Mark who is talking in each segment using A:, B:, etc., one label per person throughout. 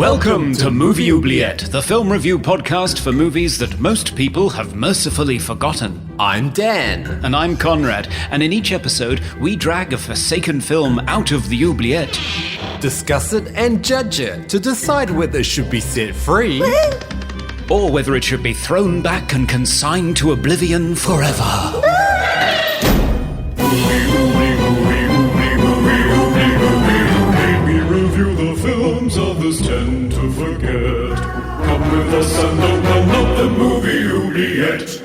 A: Welcome to Movie Oubliette, the film review podcast for movies that most people have mercifully forgotten.
B: I'm Dan.
A: And I'm Conrad, and in each episode, we drag a forsaken film out of the oubliette,
B: Discuss it and judge it to decide whether it should be set free
A: or whether it should be thrown back and consigned to oblivion forever. We review the films others tend to forget. Come with us and open up the movie oubliette.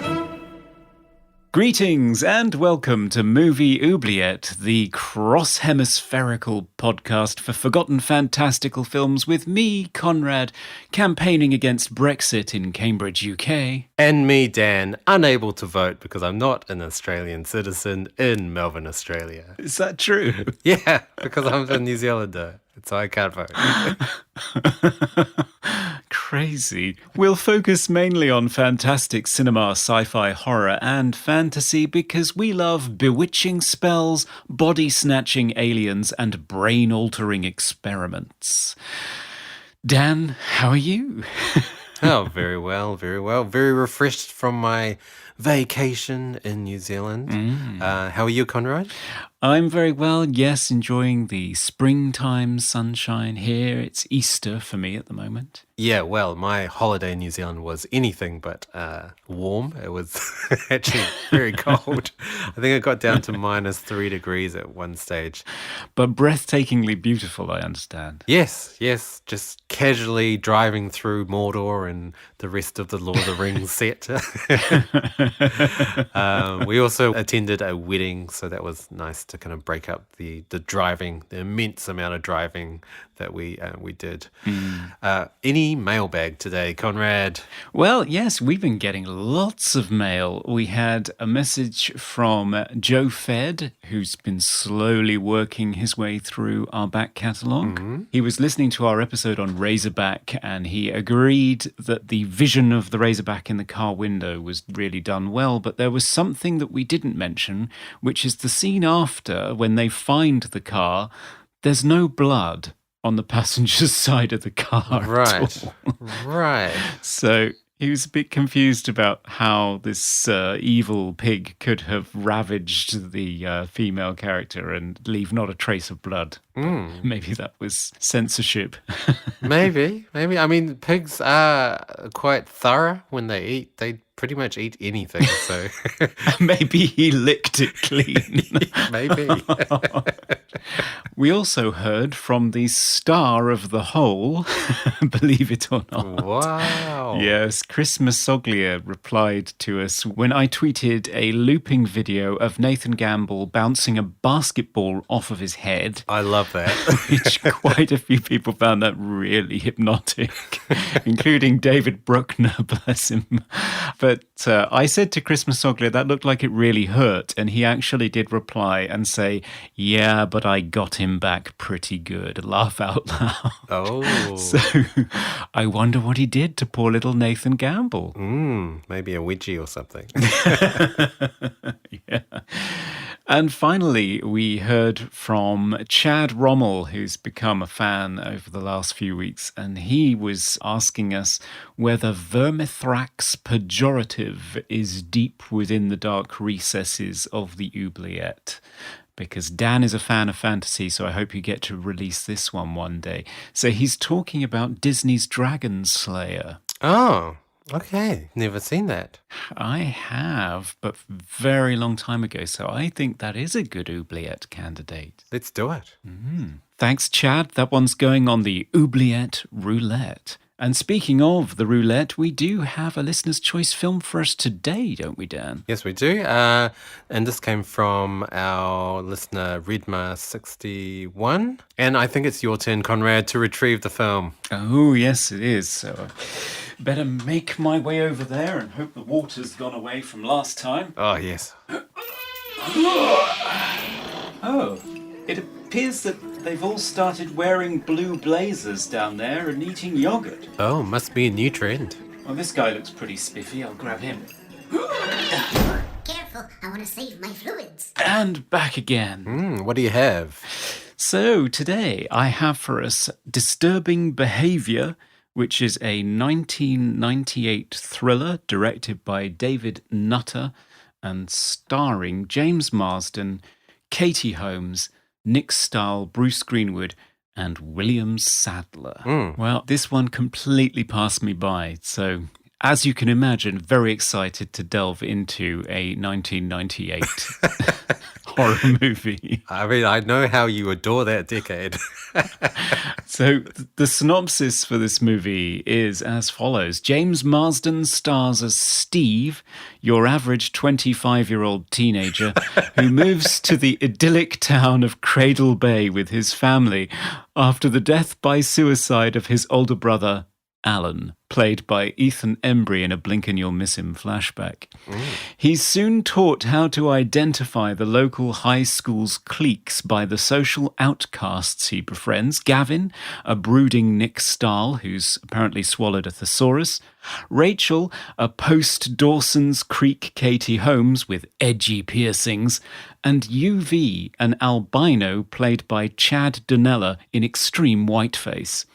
A: Greetings and welcome to Movie Oubliette, the cross-hemispherical podcast for forgotten fantastical films with me, Conrad, campaigning against Brexit in Cambridge, UK.
B: And me, Dan, unable to vote because I'm not an Australian citizen in Melbourne, Australia.
A: Is that true?
B: Yeah, because I'm a New Zealander, so I can't vote.
A: Crazy. We'll focus mainly on fantastic cinema, sci-fi, horror, and fantasy because we love bewitching spells, body-snatching aliens, and brain-altering experiments. Dan, how are you?
B: Oh, very well, very well. Very refreshed from my vacation in New Zealand. How are you, Conrad?
A: I'm very well, yes, enjoying the springtime sunshine here. It's Easter for me at the moment.
B: Yeah, well, my holiday in New Zealand was anything but warm. It was actually very cold. I think it got down to -3 degrees at one stage.
A: But breathtakingly beautiful, I understand.
B: Yes, just casually driving through Mordor and the rest of the Lord of the Rings set. We also attended a wedding, so that was nice to kind of break up the driving, the immense amount of driving that we did. Any mailbag today, Conrad?
A: Well, yes, we've been getting lots of mail. We had a message from Joe Fed, who's been slowly working his way through our back catalogue. He was listening to our episode on Razorback, and he agreed that the vision of the Razorback in the car window was really done well, but there was something that we didn't mention, which is the scene after, when they find the car, there's no blood on the passenger's side of the car.
B: Right.
A: So he was a bit confused about how this evil pig could have ravaged the female character and leave not a trace of blood. Maybe that was censorship.
B: Maybe. I mean, pigs are quite thorough when they eat. They pretty much eat anything, so...
A: Maybe he licked it clean.
B: Maybe.
A: We also heard from the star of The Hole, believe it or not.
B: Wow.
A: Yes, Chris Masoglia replied to us when I tweeted a looping video of Nathan Gamble bouncing a basketball off of his head.
B: I love that.
A: Which quite a few people found that really hypnotic, including David Bruckner, bless him. But I said to Chris Masoglia that looked like it really hurt, and he actually did reply and say, yeah, but I got him back pretty good. Laugh out loud.
B: Oh.
A: So I wonder what he did to poor little Nathan Gamble.
B: Maybe a wedgie or something.
A: Yeah. And finally, we heard from Chad Rommel, who's become a fan over the last few weeks, and he was asking us whether vermithrax pejorative is deep within the dark recesses of the oubliette. Because Dan is a fan of fantasy, so I hope you get to release this one day. So he's talking about Disney's Dragon Slayer.
B: Oh, okay. Never seen that.
A: I have, but very long time ago, so I think that is a good oubliette candidate.
B: Let's do it.
A: Thanks, Chad. That one's going on the oubliette roulette. And speaking of the roulette, we do have a listener's choice film for us today, don't we, Dan?
B: Yes, we do. And this came from our listener, Redma61. And I think it's your turn, Conrad, to retrieve the film.
A: Oh, yes, it is. So I better make my way over there and hope the water's gone away from last time.
B: Oh, yes.
A: Oh, it appears that they've all started wearing blue blazers down there and eating yogurt.
B: Oh, must be a new trend.
A: Well, this guy looks pretty spiffy. I'll grab him.
C: Careful, I want to save my fluids.
A: And back again.
B: What do you have?
A: So today I have for us Disturbing Behaviour, which is a 1998 thriller directed by David Nutter and starring James Marsden, Katie Holmes, Nick Stahl, Bruce Greenwood, and William Sadler. Well, this one completely passed me by, so as you can imagine, very excited to delve into a 1998 horror movie.
B: I mean, I know how you adore that decade.
A: So the synopsis for this movie is as follows. James Marsden stars as Steve, your average 25-year-old teenager who moves to the idyllic town of Cradle Bay with his family after the death by suicide of his older brother, Alan, played by Ethan Embry in a Blink and You'll Miss Him flashback. He's soon taught how to identify the local high school's cliques by the social outcasts he befriends. Gavin, a brooding Nick Stahl, who's apparently swallowed a thesaurus. Rachel, a post-Dawson's Creek Katie Holmes with edgy piercings. And UV, an albino played by Chad Donella in extreme whiteface.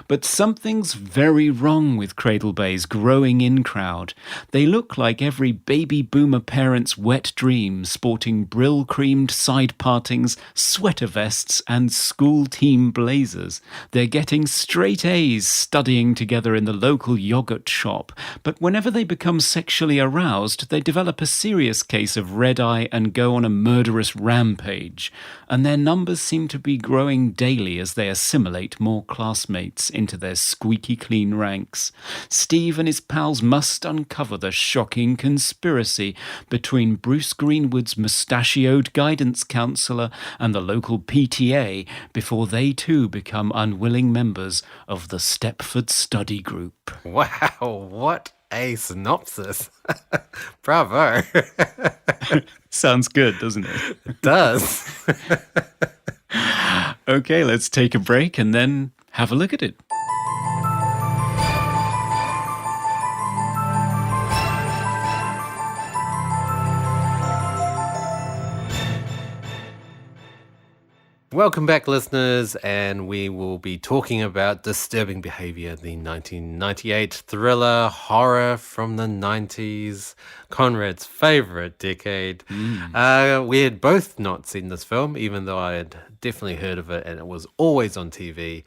A: But something's very wrong with Cradle Bay's growing in crowd. They look like every baby boomer parent's wet dream, sporting brill-creamed side partings, sweater vests, and school team blazers. They're getting straight A's studying together in the local yogurt shop, but whenever they become sexually aroused, they develop a serious case of red-eye and go on a murderous rampage. And their numbers seem to be growing daily as they assimilate more classmates into their squeaky clean ranks. Steve and his pals must uncover the shocking conspiracy between Bruce Greenwood's mustachioed guidance counsellor and the local PTA before they too become unwilling members of the Stepford study group.
B: Wow, what a synopsis. Bravo.
A: Sounds good, doesn't it?
B: It does.
A: Okay, let's take a break and then have a look at it.
B: Welcome back, listeners, and we will be talking about Disturbing Behaviour, the 1998 thriller horror from the 90s, Conrad's favourite decade. We had both not seen this film, even though I had definitely heard of it, and it was always on TV.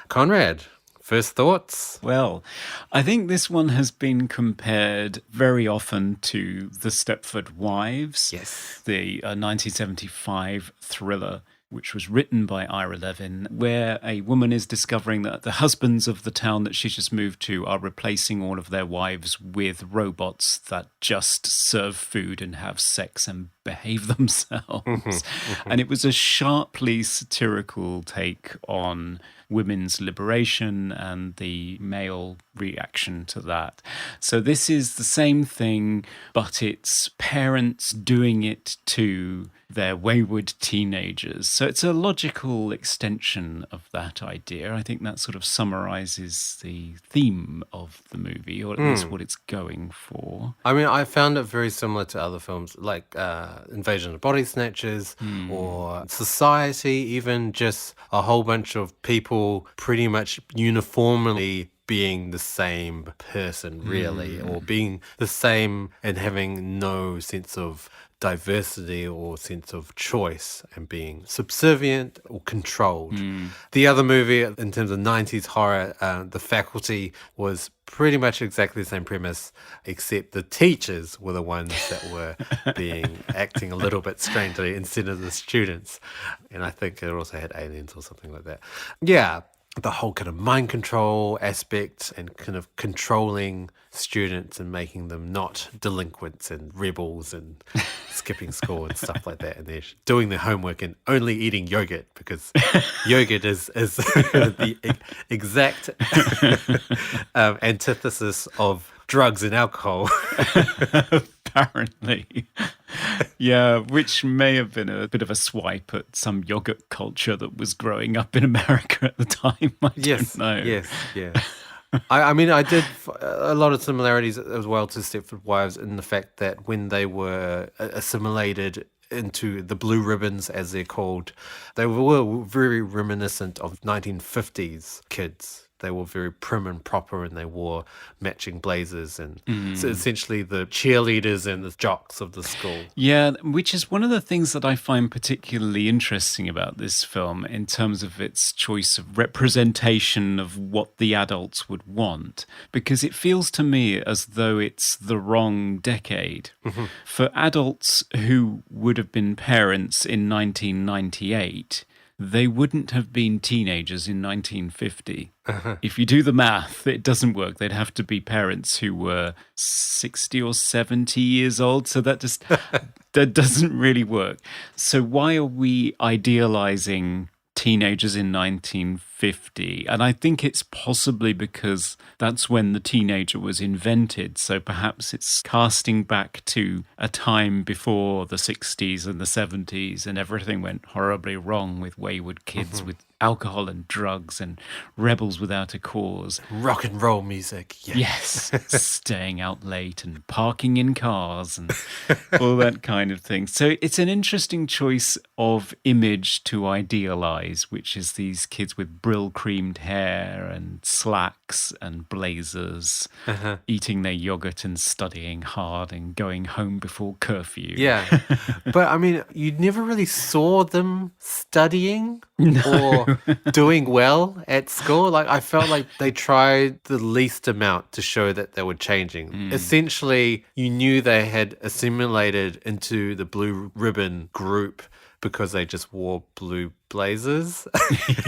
B: Conrad, first thoughts?
A: Well, I think this one has been compared very often to The Stepford Wives,
B: Yes.
A: the 1975 thriller, which was written by Ira Levin, where a woman is discovering that the husbands of the town that she's just moved to are replacing all of their wives with robots that just serve food and have sex and behave themselves. And it was a sharply satirical take on women's liberation and the male reaction to that. So this is the same thing, but it's parents doing it to their wayward teenagers. So it's a logical extension of that idea. I think that sort of summarizes the theme of the movie, or at least what it's going for.
B: I mean, I found it very similar to other films like Invasion of Body Snatchers or Society, even just a whole bunch of people pretty much uniformly being the same person, really, or being the same and having no sense of diversity or sense of choice and being subservient or controlled. The other movie in terms of 90s horror, The Faculty, was pretty much exactly the same premise, except the teachers were the ones that were acting a little bit strangely instead of the students. And I think it also had aliens or something like that. Yeah. The whole kind of mind control aspect and kind of controlling students and making them not delinquents and rebels and skipping school and stuff like that. And they're doing their homework and only eating yogurt because yogurt is the exact antithesis of drugs and alcohol.
A: Apparently. Yeah, which may have been a bit of a swipe at some yogurt culture that was growing up in America at the time. I don't know.
B: Yes. I mean, I did a lot of similarities as well to Stepford Wives in the fact that when they were assimilated into the blue ribbons, as they're called. They were very reminiscent of 1950s kids. They were very prim and proper, and they wore matching blazers, and so essentially the cheerleaders and the jocks of the school.
A: Yeah, which is one of the things that I find particularly interesting about this film in terms of its choice of representation of what the adults would want, because it feels to me as though it's the wrong decade. For adults who would have been parents in 1998, they wouldn't have been teenagers in 1950. If you do the math, it doesn't work. They'd have to be parents who were 60 or 70 years old. So that doesn't really work. So why are we idealizing teenagers in 1950? And I think it's possibly because that's when the teenager was invented. So perhaps it's casting back to a time before the 60s and the 70s, and everything went horribly wrong with wayward kids with alcohol and drugs and rebels without a cause.
B: Rock and roll music. Yeah.
A: Yes, staying out late and parking in cars and all that kind of thing. So it's an interesting choice of image to idealize, which is these kids with brill-creamed hair and slacks and blazers, eating their yogurt and studying hard and going home before curfew.
B: Yeah. But I mean, you never really saw them studying or doing well at school. Like, I felt like they tried the least amount to show that they were changing. Essentially, you knew they had assimilated into the blue ribbon group because they just wore blue blazers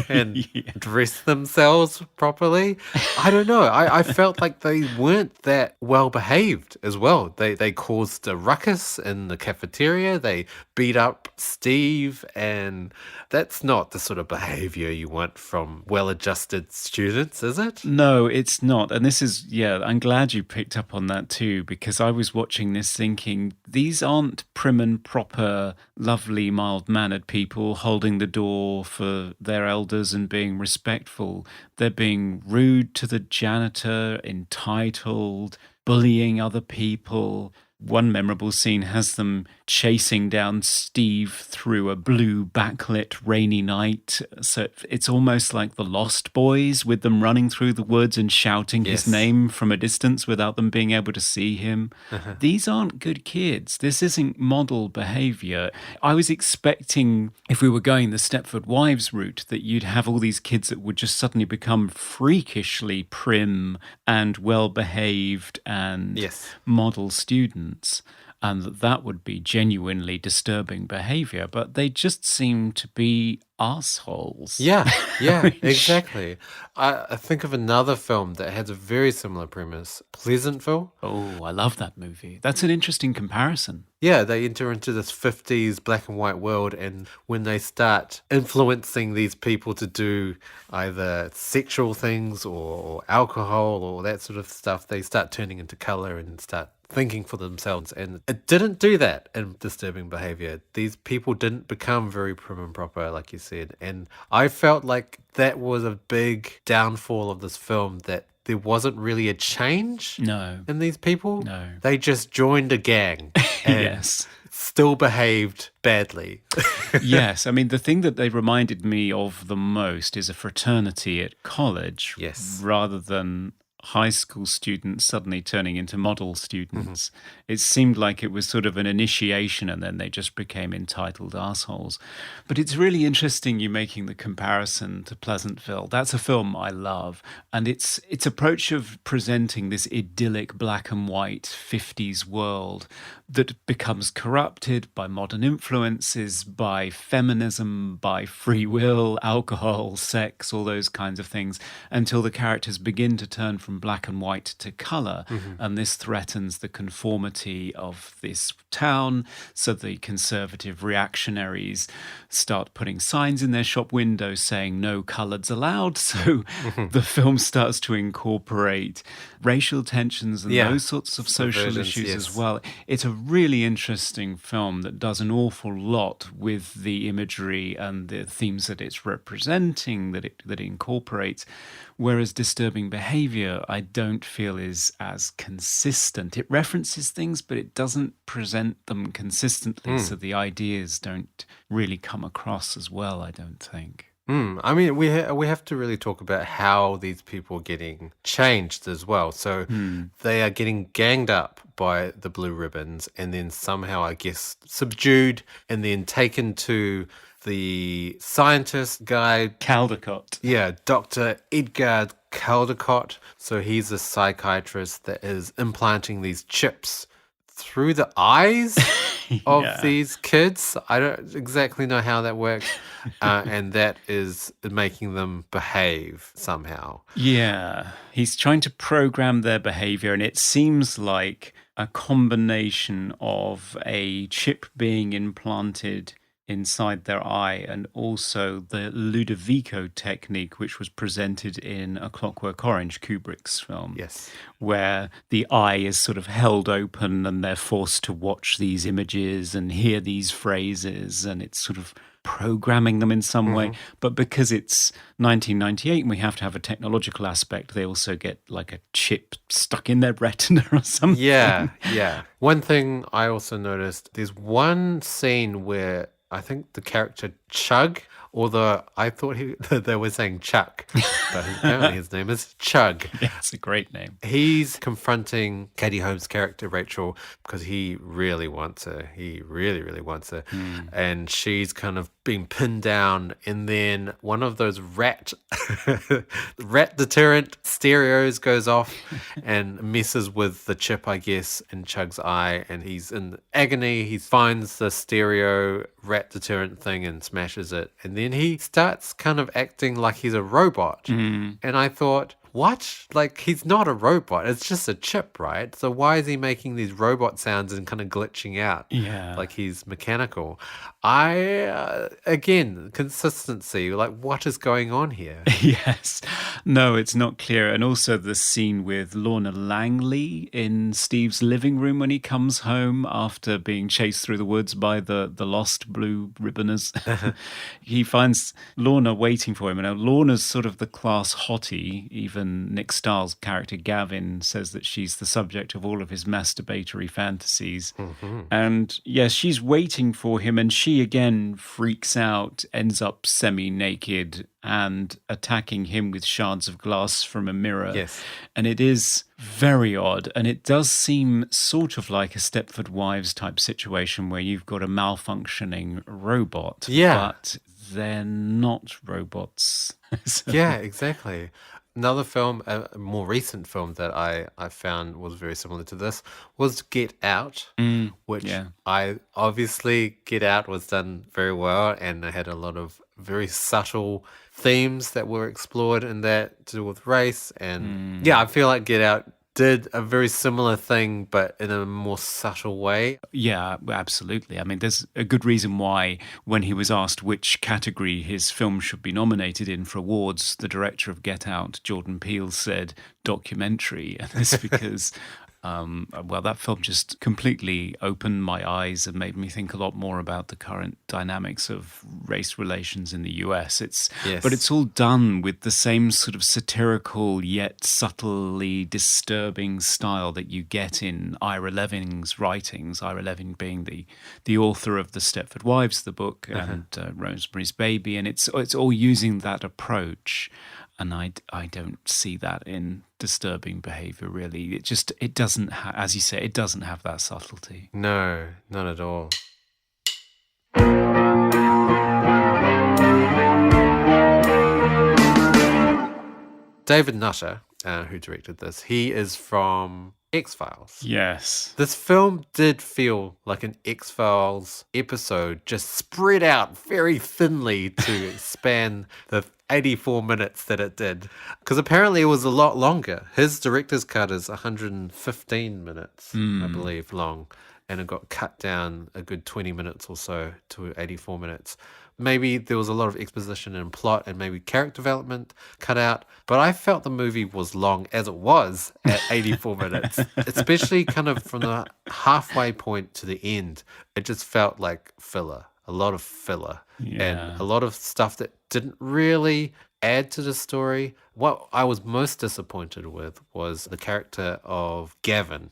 B: and dressed themselves properly. I don't know. I felt like they weren't that well behaved as well. They caused a ruckus in the cafeteria. They beat up Steve, and that's not the sort of behavior you want from well-adjusted students, is it?
A: No, it's not. And this is, I'm glad you picked up on that too, because I was watching this thinking, these aren't prim and proper, lovely, mild-mannered people holding the door for their elders and being respectful. They're being rude to the janitor, entitled, bullying other people. One memorable scene has them chasing down Steve through a blue backlit rainy night. So it's almost like the Lost Boys, with them running through the woods and shouting his name from a distance without them being able to see him. These aren't good kids. This isn't model behavior. I was expecting, if we were going the Stepford Wives route, that you'd have all these kids that would just suddenly become freakishly prim and well-behaved and model students. And that would be genuinely disturbing behavior, but they just seem to be assholes.
B: Yeah, exactly. I think of another film that has a very similar premise, Pleasantville.
A: Oh, I love that movie. That's an interesting comparison.
B: Yeah, they enter into this 50s black and white world, and when they start influencing these people to do either sexual things or alcohol or that sort of stuff, they start turning into color and start thinking for themselves. And it didn't do that in Disturbing Behaviour. These people didn't become very prim and proper, like you said. And I felt like that was a big downfall of this film, that there wasn't really a change in these people.
A: No.
B: They just joined a gang and still behaved badly.
A: Yes. I mean, the thing that they reminded me of the most is a fraternity at college rather than high school students suddenly turning into model students. It seemed like it was sort of an initiation, and then they just became entitled assholes. But it's really interesting you making the comparison to Pleasantville. That's a film I love, and its approach of presenting this idyllic black and white 50s world that becomes corrupted by modern influences, by feminism, by free will, alcohol, sex, all those kinds of things, until the characters begin to turn from black and white to colour. And this threatens the conformity of this town. So the conservative reactionaries start putting signs in their shop windows saying no coloureds allowed. So the film starts to incorporate racial tensions and those sorts of social issues as well. It's a really interesting film that does an awful lot with the imagery and the themes that it's representing, that it incorporates. Whereas Disturbing Behaviour that I don't feel is as consistent. It references things, but it doesn't present them consistently, so the ideas don't really come across as well, I don't think.
B: I mean, we have to really talk about how these people are getting changed as well. So they are getting ganged up by the blue ribbons and then somehow, I guess, subdued and then taken to the scientist guy.
A: Caldecott.
B: Yeah, Dr. Edgar Caldecott. So he's a psychiatrist that is implanting these chips through the eyes of these kids. I don't exactly know how that works. And that is making them behave somehow.
A: Yeah, he's trying to program their behavior, and it seems like a combination of a chip being implanted inside their eye and also the Ludovico technique, which was presented in A Clockwork Orange, Kubrick's film.
B: Yes.
A: Where the eye is sort of held open and they're forced to watch these images and hear these phrases, and it's sort of programming them in some way. But because it's 1998 and we have to have a technological aspect, they also get like a chip stuck in their retina or something.
B: Yeah. One thing I also noticed, there's one scene where I think the character Chug, although I thought they were saying Chuck, but apparently his name is Chug.
A: Yeah, it's a great name.
B: He's confronting Katie Holmes' character, Rachel, because he really wants her. He really, really wants her. And she's kind of being pinned down. And then one of those rat deterrent stereos goes off and messes with the chip, I guess, in Chug's eye. And he's in agony. He finds the stereo rat deterrent thing and smashes it. And then he starts kind of acting like he's a robot. And I thought, what? Like, he's not a robot. It's just a chip, right? So why is he making these robot sounds and kind of glitching out?
A: Yeah.
B: Like he's mechanical. Again, consistency. Like, what is going on here?
A: Yes. No, it's not clear. And also the scene with Lorna Langley in Steve's living room when he comes home after being chased through the woods by the lost blue ribboners. He finds Lorna waiting for him. And Lorna's sort of the class hottie. Even Nick Stahl's character Gavin says that she's the subject of all of his masturbatory fantasies. And yes, she's waiting for him, and she again freaks out, ends up semi-naked and attacking him with shards of glass from a mirror.
B: Yes.
A: And it is very odd, and it does seem sort of like a Stepford Wives type situation where you've got a malfunctioning robot, but they're not robots.
B: Yeah, exactly. Another film, a more recent film that I found was very similar to this was Get Out, which I obviously Get Out was done very well, and it had a lot of very subtle themes that were explored in that to do with race. And I feel like Get Out did a very similar thing, but in a more subtle way.
A: Yeah, absolutely. I mean, there's a good reason why when he was asked which category his film should be nominated in for awards, the director of Get Out, Jordan Peele, said documentary. And it's because that film just completely opened my eyes and made me think a lot more about the current dynamics of race relations in the US. But it's all done with the same sort of satirical yet subtly disturbing style that you get in Ira Leving's writings. Ira Leving being the author of the Stepford Wives, the book, and Rosemary's Baby, and it's all using that approach. And I don't see that in disturbing behaviour, really. It doesn't, as you say, it doesn't have that subtlety.
B: No, not at all. David Nutter, who directed this, he is from X-Files.
A: Yes.
B: This film did feel like an X-Files episode just spread out very thinly to span the 84 minutes that it did. Because apparently it was a lot longer. His director's cut is 115 minutes, I believe, long. And it got cut down a good 20 minutes or so to 84 minutes. Maybe there was a lot of exposition and plot and maybe character development cut out. But I felt the movie was long as it was at 84 minutes, especially kind of from the halfway point to the end. It just felt like filler, a lot of filler, and a lot of stuff that didn't really add to the story. What I was most disappointed with was the character of Gavin.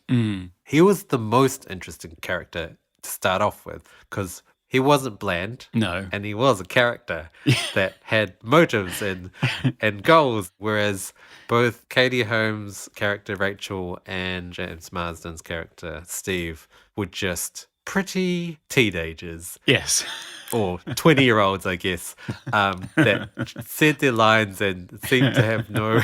B: He was the most interesting character to start off with because he wasn't bland.
A: No.
B: And he was a character that had motives and goals, whereas both Katie Holmes' character Rachel and James Marsden's character Steve were just pretty teenagers.
A: Yes.
B: Or 20-year-olds, I guess, that said their lines and seemed to have no...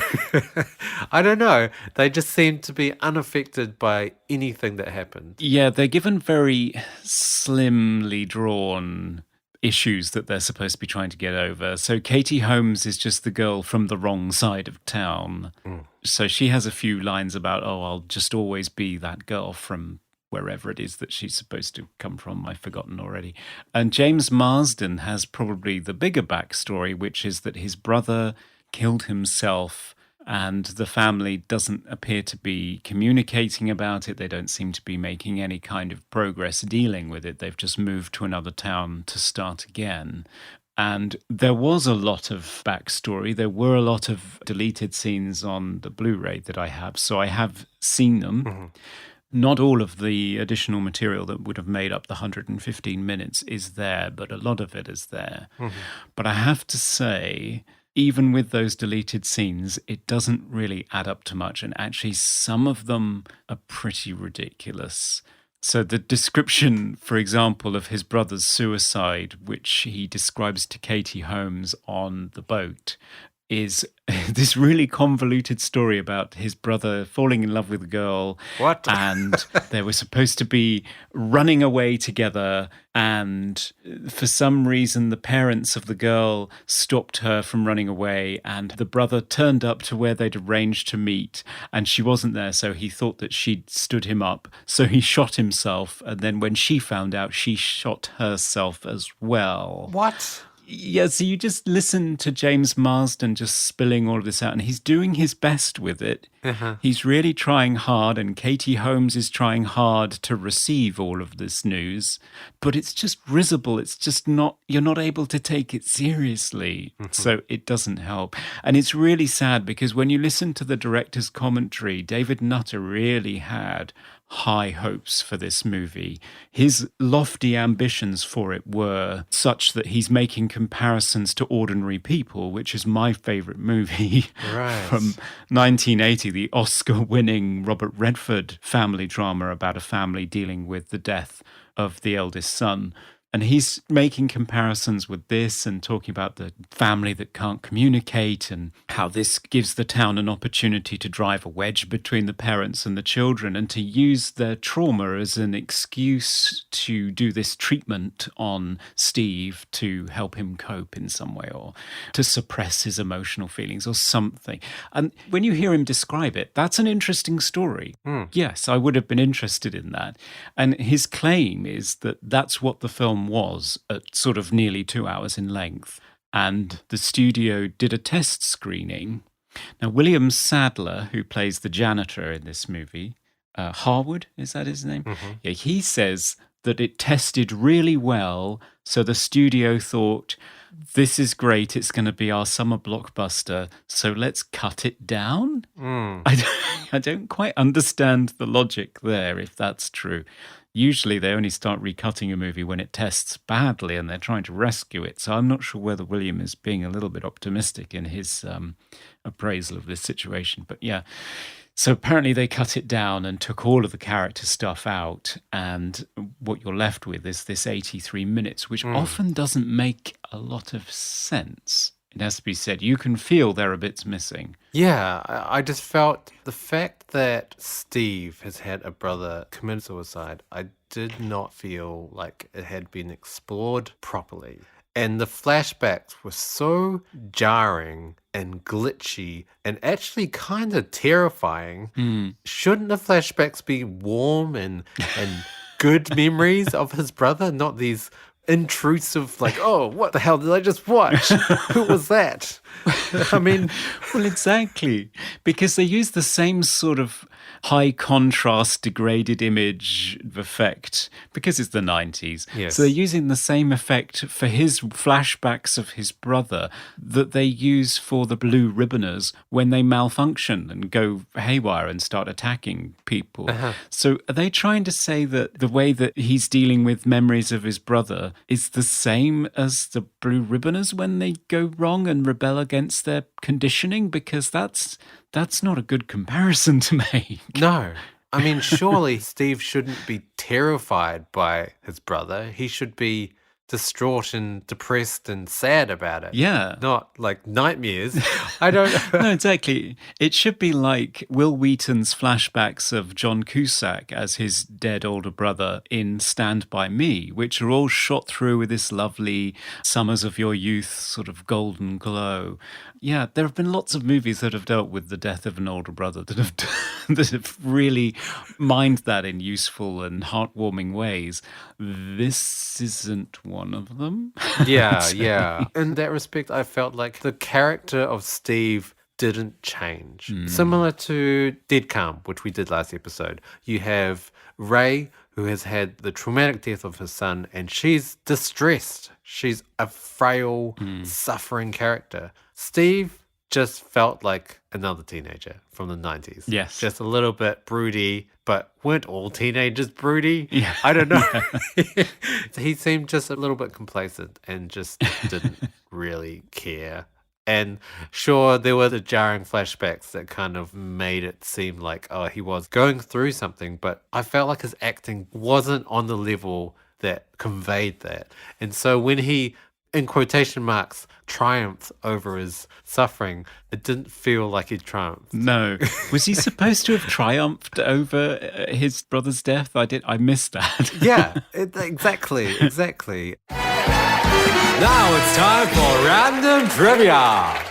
B: I don't know. They just seemed to be unaffected by anything that happened.
A: Yeah, they're given very slimly drawn issues that they're supposed to be trying to get over. So Katie Holmes is just the girl from the wrong side of town. So she has a few lines about, oh, I'll just always be that girl from wherever it is that she's supposed to come from. I've forgotten already. And James Marsden has probably the bigger backstory, which is that his brother killed himself and the family doesn't appear to be communicating about it. They don't seem to be making any kind of progress dealing with it. They've just moved to another town to start again. And there was a lot of backstory. There were a lot of deleted scenes on the Blu-ray that I have. So I have seen them. Not all of the additional material that would have made up the 115 minutes is there, but a lot of it is there. But I have to say, even with those deleted scenes, it doesn't really add up to much. And actually, some of them are pretty ridiculous. So the description, for example, of his brother's suicide, which he describes to Katie Holmes on the boat, is this really convoluted story about his brother falling in love with a girl.
B: What?
A: And they were supposed to be running away together. And for some reason, the parents of the girl stopped her from running away. And the brother turned up to where they'd arranged to meet. And she wasn't there, so he thought that she'd stood him up. So he shot himself. And then when she found out, she shot herself as well.
B: What?
A: Yeah, so you just listen to James Marsden just spilling all of this out, and he's doing his best with it. He's really trying hard, and Katie Holmes is trying hard to receive all of this news, but it's just risible. It's just not, you're not able to take it seriously, so it doesn't help. And it's really sad because when you listen to the director's commentary, David Nutter really had high hopes for this movie. His lofty ambitions for it were such that he's making comparisons to Ordinary People, which is my favourite movie from 1980, the Oscar-winning Robert Redford family drama about a family dealing with the death of the eldest son. And he's making comparisons with this and talking about the family that can't communicate and how this gives the town an opportunity to drive a wedge between the parents and the children and to use their trauma as an excuse to do this treatment on Steve to help him cope in some way or to suppress his emotional feelings or something. And when you hear him describe it, that's an interesting story. Yes, I would have been interested in that. And his claim is that that's what the film was at sort of nearly 2 hours in length. And the studio did a test screening. Now, William Sadler, who plays the janitor in this movie, Harwood, is that his name? Yeah, he says that it tested really well. So the studio thought, this is great, it's going to be our summer blockbuster, so let's cut it down? I don't quite understand the logic there, if that's true. Usually they only start recutting a movie when it tests badly and they're trying to rescue it. So I'm not sure whether William is being a little bit optimistic in his appraisal of this situation. But yeah, so apparently they cut it down and took all of the character stuff out. And what you're left with is this 83 minutes, which often doesn't make a lot of sense. It has to be said, you can feel there are bits missing.
B: Yeah, I just felt the fact that Steve has had a brother commit suicide, I did not feel like it had been explored properly. And the flashbacks were so jarring and glitchy and actually kind of terrifying. Shouldn't the flashbacks be warm and good memories of his brother, not these intrusive, like, oh, what the hell did I just watch? Who was that? I mean...
A: Well, exactly. Because they use the same sort of high contrast degraded image effect because it's the 90s.
B: Yes.
A: So they're using the same effect for his flashbacks of his brother that they use for the Blue Ribboners when they malfunction and go haywire and start attacking people. So are they trying to say that the way that he's dealing with memories of his brother is the same as the Blue Ribboners when they go wrong and rebel against their conditioning? Because that's not a good comparison to make.
B: No. I mean, surely Steve shouldn't be terrified by his brother. He should be distraught and depressed and sad about it.
A: Yeah.
B: Not like nightmares. I don't know.
A: No, exactly. It should be like Will Wheaton's flashbacks of John Cusack as his dead older brother in Stand By Me, which are all shot through with this lovely summers of your youth sort of golden glow. Yeah, there have been lots of movies that have dealt with the death of an older brother that have that have really mined that in useful and heartwarming ways. This isn't one of them.
B: Yeah, yeah. In that respect, I felt like the character of Steve didn't change. Similar to Dead Calm, which we did last episode. You have Ray, who has had the traumatic death of his son, and she's distressed. She's a frail, suffering character. Steve just felt like another teenager from the 90s.
A: Yes.
B: Just a little bit broody, but weren't all teenagers broody?
A: Yeah.
B: I don't know. He seemed just a little bit complacent and just didn't really care. And sure, there were the jarring flashbacks that kind of made it seem like, oh, he was going through something, but I felt like his acting wasn't on the level that conveyed that. And so when he, in quotation marks, triumphed over his suffering, it didn't feel like he triumphed.
A: No. Was he supposed to have triumphed over his brother's death? I missed that.
B: Yeah, exactly. Now it's time for Random Trivia.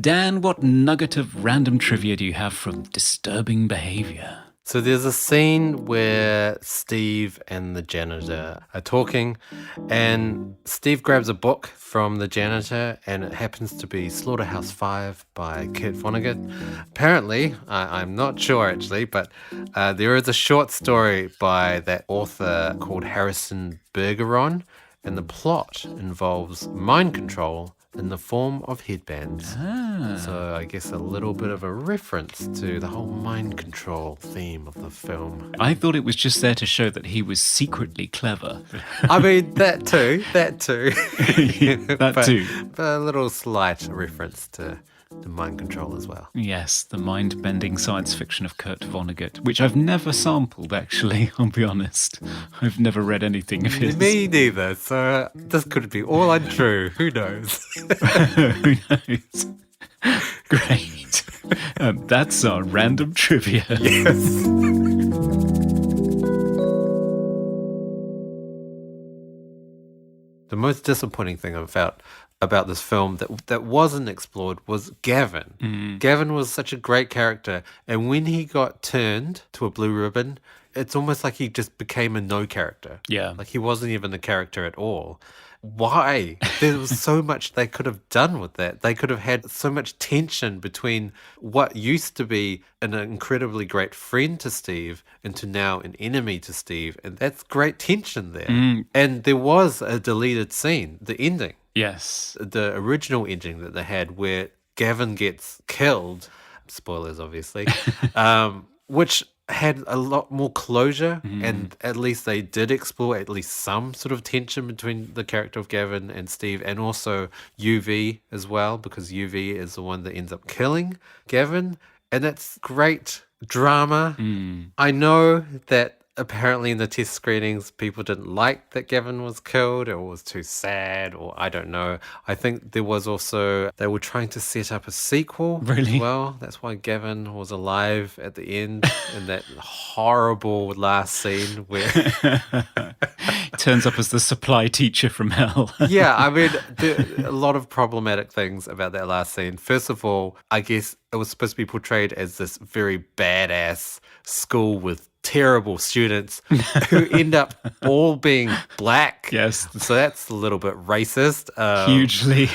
A: Dan, what nugget of random trivia do you have from Disturbing Behaviour?
B: So there's a scene where Steve and the janitor are talking, and Steve grabs a book from the janitor, and it happens to be Slaughterhouse-Five by Kurt Vonnegut. Apparently, I'm not sure actually, but there is a short story by that author called Harrison Bergeron, and the plot involves mind control in the form of headbands. So I guess a little bit of a reference to the whole mind control theme of the film.
A: I thought it was just there to show that he was secretly clever.
B: I mean, that too.
A: That too.
B: But a little slight reference to the mind control as well.
A: Yes, the mind-bending science fiction of Kurt Vonnegut, which I've never sampled, actually, I'll be honest. I've never read anything of his.
B: Me neither, so this could be all untrue. Who knows?
A: Who knows? Great. That's our random trivia.
B: Yes. The most disappointing thing I felt about this film that wasn't explored was Gavin. Gavin was such a great character, and when he got turned to a blue ribbon, it's almost like he just became a no character.
A: Yeah.
B: Like he wasn't even a character at all. Why? There was so much they could have done with that. They could have had so much tension between what used to be an incredibly great friend to Steve into now an enemy to Steve. And that's great tension there. And there was a deleted scene, the ending.
A: Yes.
B: The original ending that they had where Gavin gets killed, spoilers obviously, which had a lot more closure, and at least they did explore at least some sort of tension between the character of Gavin and Steve, and also UV as well, because UV is the one that ends up killing Gavin, and that's great drama. I know that apparently in the test screenings people didn't like that Gavin was killed, or was too sad, or I don't know. I think there was also, they were trying to set up a sequel.
A: Really?
B: As well. That's why Gavin was alive at the end in that horrible last scene where
A: turns up as the supply teacher from hell.
B: yeah, I mean, there are a lot of problematic things about that last scene. First of all, I guess it was supposed to be portrayed as this very badass school with terrible students who end up all being black.
A: Yes.
B: So that's a little bit racist.
A: Hugely.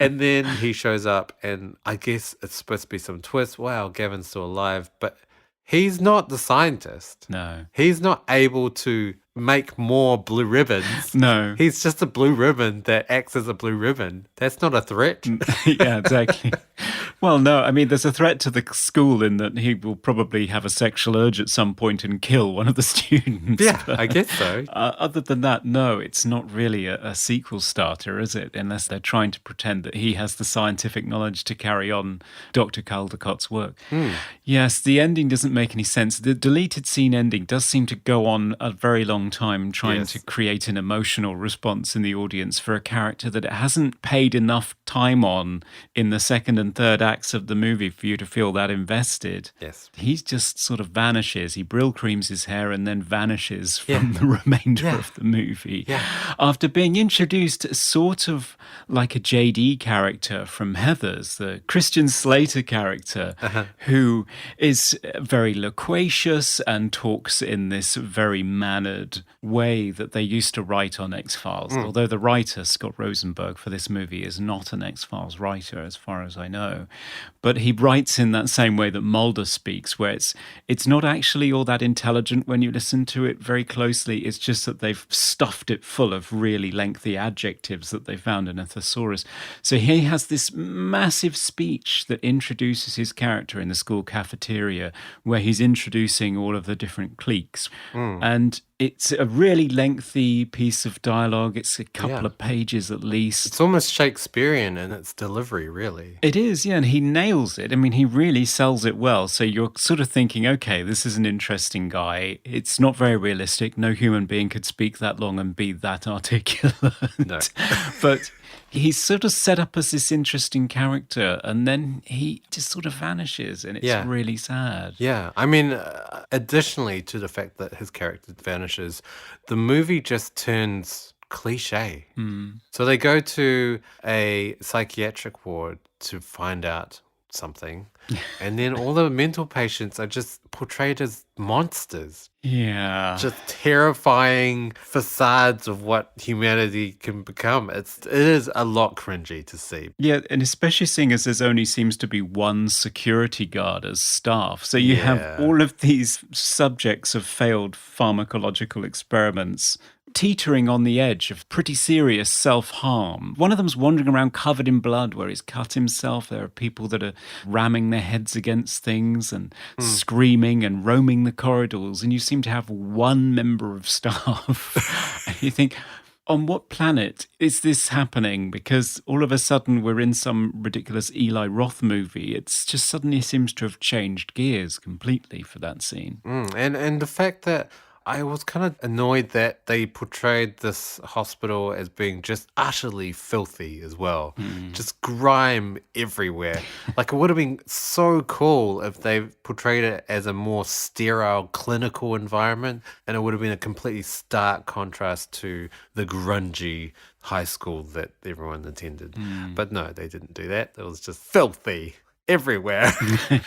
B: And then he shows up, and I guess it's supposed to be some twist. Wow, Gavin's still alive. But he's not the scientist.
A: No.
B: He's not able to make more blue ribbons.
A: No.
B: He's just a blue ribbon that acts as a blue ribbon. That's not a threat.
A: Yeah, exactly. Well, no, I mean, there's a threat to the school in that he will probably have a sexual urge at some point and kill one of the students.
B: Yeah,
A: But,
B: I guess so.
A: other than that, no, it's not really a sequel starter, is it? Unless they're trying to pretend that he has the scientific knowledge to carry on Dr. Caldecott's work. Yes, the ending doesn't make any sense. The deleted scene ending does seem to go on a very long time trying
B: Yes.
A: to create an emotional response in the audience for a character that it hasn't paid enough time on in the second and third acts of the movie for you to feel that invested.
B: Yes.
A: He just sort of vanishes. He Brill creams his hair and then vanishes from the remainder of the movie.
B: Yeah.
A: After being introduced sort of like a JD character from Heathers, the Christian Slater character, who is very loquacious and talks in this very mannered way that they used to write on X-Files. Although the writer, Scott Rosenberg, for this movie is not an X-Files writer, as far as I know. But he writes in that same way that Mulder speaks, where it's not actually all that intelligent when you listen to it very closely. It's just that they've stuffed it full of really lengthy adjectives that they found in a thesaurus. So he has this massive speech that introduces his character in the school cafeteria, where he's introducing all of the different cliques. And it's a really lengthy piece of dialogue. It's a couple of pages at least.
B: It's almost Shakespearean in its delivery, really.
A: It is, yeah, and he nails it. I mean, he really sells it well. So you're sort of thinking, okay, this is an interesting guy. It's not very realistic. No human being could speak that long and be that articulate.
B: No.
A: But he's sort of set up as this interesting character, and then he just sort of vanishes, and it's really sad.
B: Yeah, I mean, additionally to the fact that his character vanishes, the movie just turns cliche. So they go to a psychiatric ward to find out something, and then all the mental patients are just portrayed as monsters.
A: Yeah.
B: Just terrifying facades of what humanity can become. It is a lot cringy to see.
A: Yeah, and especially seeing as there's only seems to be one security guard as staff. So you have all of these subjects of failed pharmacological experiments teetering on the edge of pretty serious self-harm. One of them's wandering around covered in blood where he's cut himself. There are people that are ramming their heads against things and screaming and roaming the corridors. And you seem to have one member of staff. And you think, on what planet is this happening? Because all of a sudden we're in some ridiculous Eli Roth movie. It's just suddenly seems to have changed gears completely for that scene.
B: And the fact that I was kind of annoyed that they portrayed this hospital as being just utterly filthy as well. Just grime everywhere. Like, it would have been so cool if they portrayed it as a more sterile clinical environment, and it would have been a completely stark contrast to the grungy high school that everyone attended. But no, they didn't do that. It was just filthy everywhere.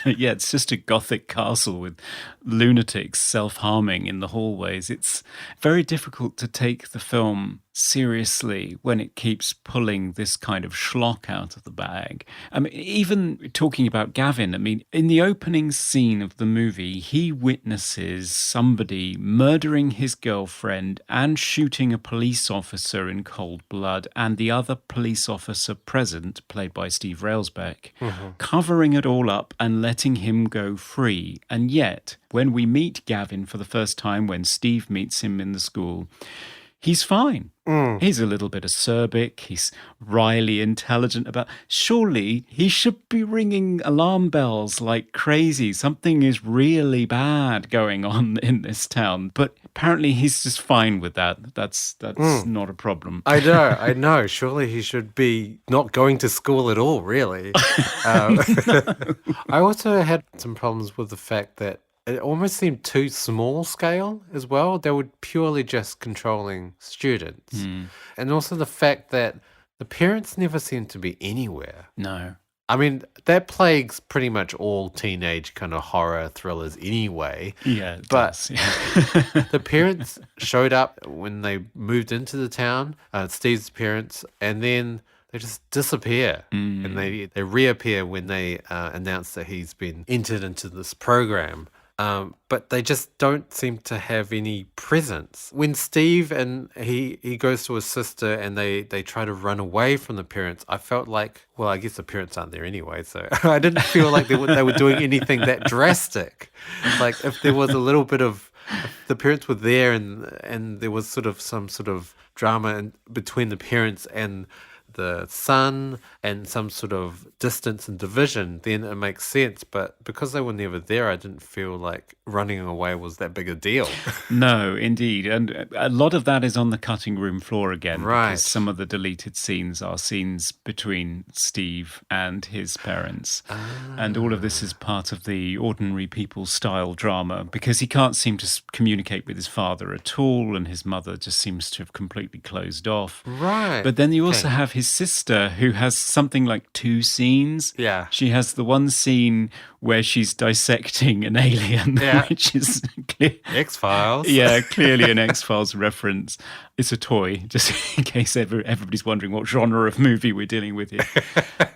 A: Yeah, it's just a gothic castle with lunatics self-harming in the hallways. It's very difficult to take the film seriously when it keeps pulling this kind of schlock out of the bag. I mean, even talking about Gavin, I mean, in the opening scene of the movie, he witnesses somebody murdering his girlfriend and shooting a police officer in cold blood, and the other police officer present, played by Steve Railsback, covering it all up and letting him go free. And yet, when we meet Gavin for the first time, when Steve meets him in the school, he's fine. He's a little bit acerbic. He's wryly intelligent about... Surely he should be ringing alarm bells like crazy. Something is really bad going on in this town. But apparently he's just fine with that. That's not a problem.
B: I know. Surely he should be not going to school at all, really. I also had some problems with the fact that it almost seemed too small scale as well. They were purely just controlling students. And also the fact that the parents never seemed to be anywhere.
A: No.
B: I mean, that plagues pretty much all teenage kind of horror thrillers anyway.
A: Yeah, it
B: But
A: does.
B: the parents showed up when they moved into the town, Steve's parents, and then they just disappear. And they reappear when they announce that he's been entered into this program. But they just don't seem to have any presence. When Steve and he goes to his sister and they try to run away from the parents, I felt like, well, I guess the parents aren't there anyway, so I didn't feel like they were doing anything that drastic. Like if there was a little bit of, if the parents were there and there was sort of some sort of drama between the parents and the son and some sort of distance and division, then it makes sense. But because they were never there, I didn't feel like running away was that big a deal.
A: No, indeed. And a lot of that is on the cutting room floor again.
B: Right.
A: Because some of the deleted scenes are scenes between Steve and his parents. And all of this is part of the ordinary people style drama because he can't seem to communicate with his father at all. And his mother just seems to have completely closed off.
B: Right.
A: But then you also have his sister who has something like 2 scenes.
B: Yeah.
A: She has the one scene where she's dissecting an alien, which is clear.
B: X-Files.
A: Yeah, clearly an X-Files reference. It's a toy, just in case everybody's wondering what genre of movie we're dealing with here.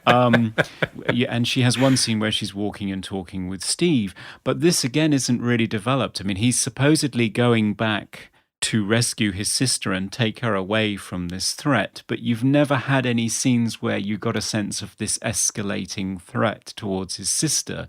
A: Yeah, and she has one scene where she's walking and talking with Steve, but this again isn't really developed. I mean, he's supposedly going back to rescue his sister and take her away from this threat, but you've never had any scenes where you got a sense of this escalating threat towards his sister,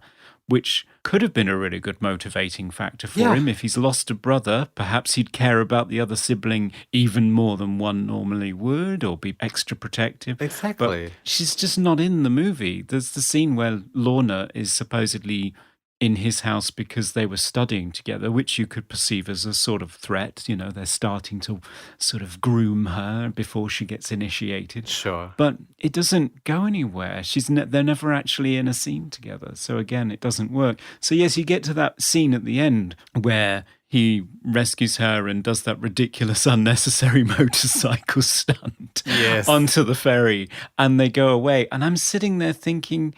A: which could have been a really good motivating factor for him. If he's lost a brother, perhaps he'd care about the other sibling even more than one normally would, or be extra protective.
B: Exactly.
A: But she's just not in the movie. There's the scene where Lorna is supposedly in his house because they were studying together, which you could perceive as a sort of threat. You know, they're starting to sort of groom her before she gets initiated.
B: Sure.
A: But it doesn't go anywhere. They're never actually in a scene together. So again, it doesn't work. So yes, you get to that scene at the end where he rescues her and does that ridiculous, unnecessary motorcycle stunt onto the ferry, and they go away. And I'm sitting there thinking,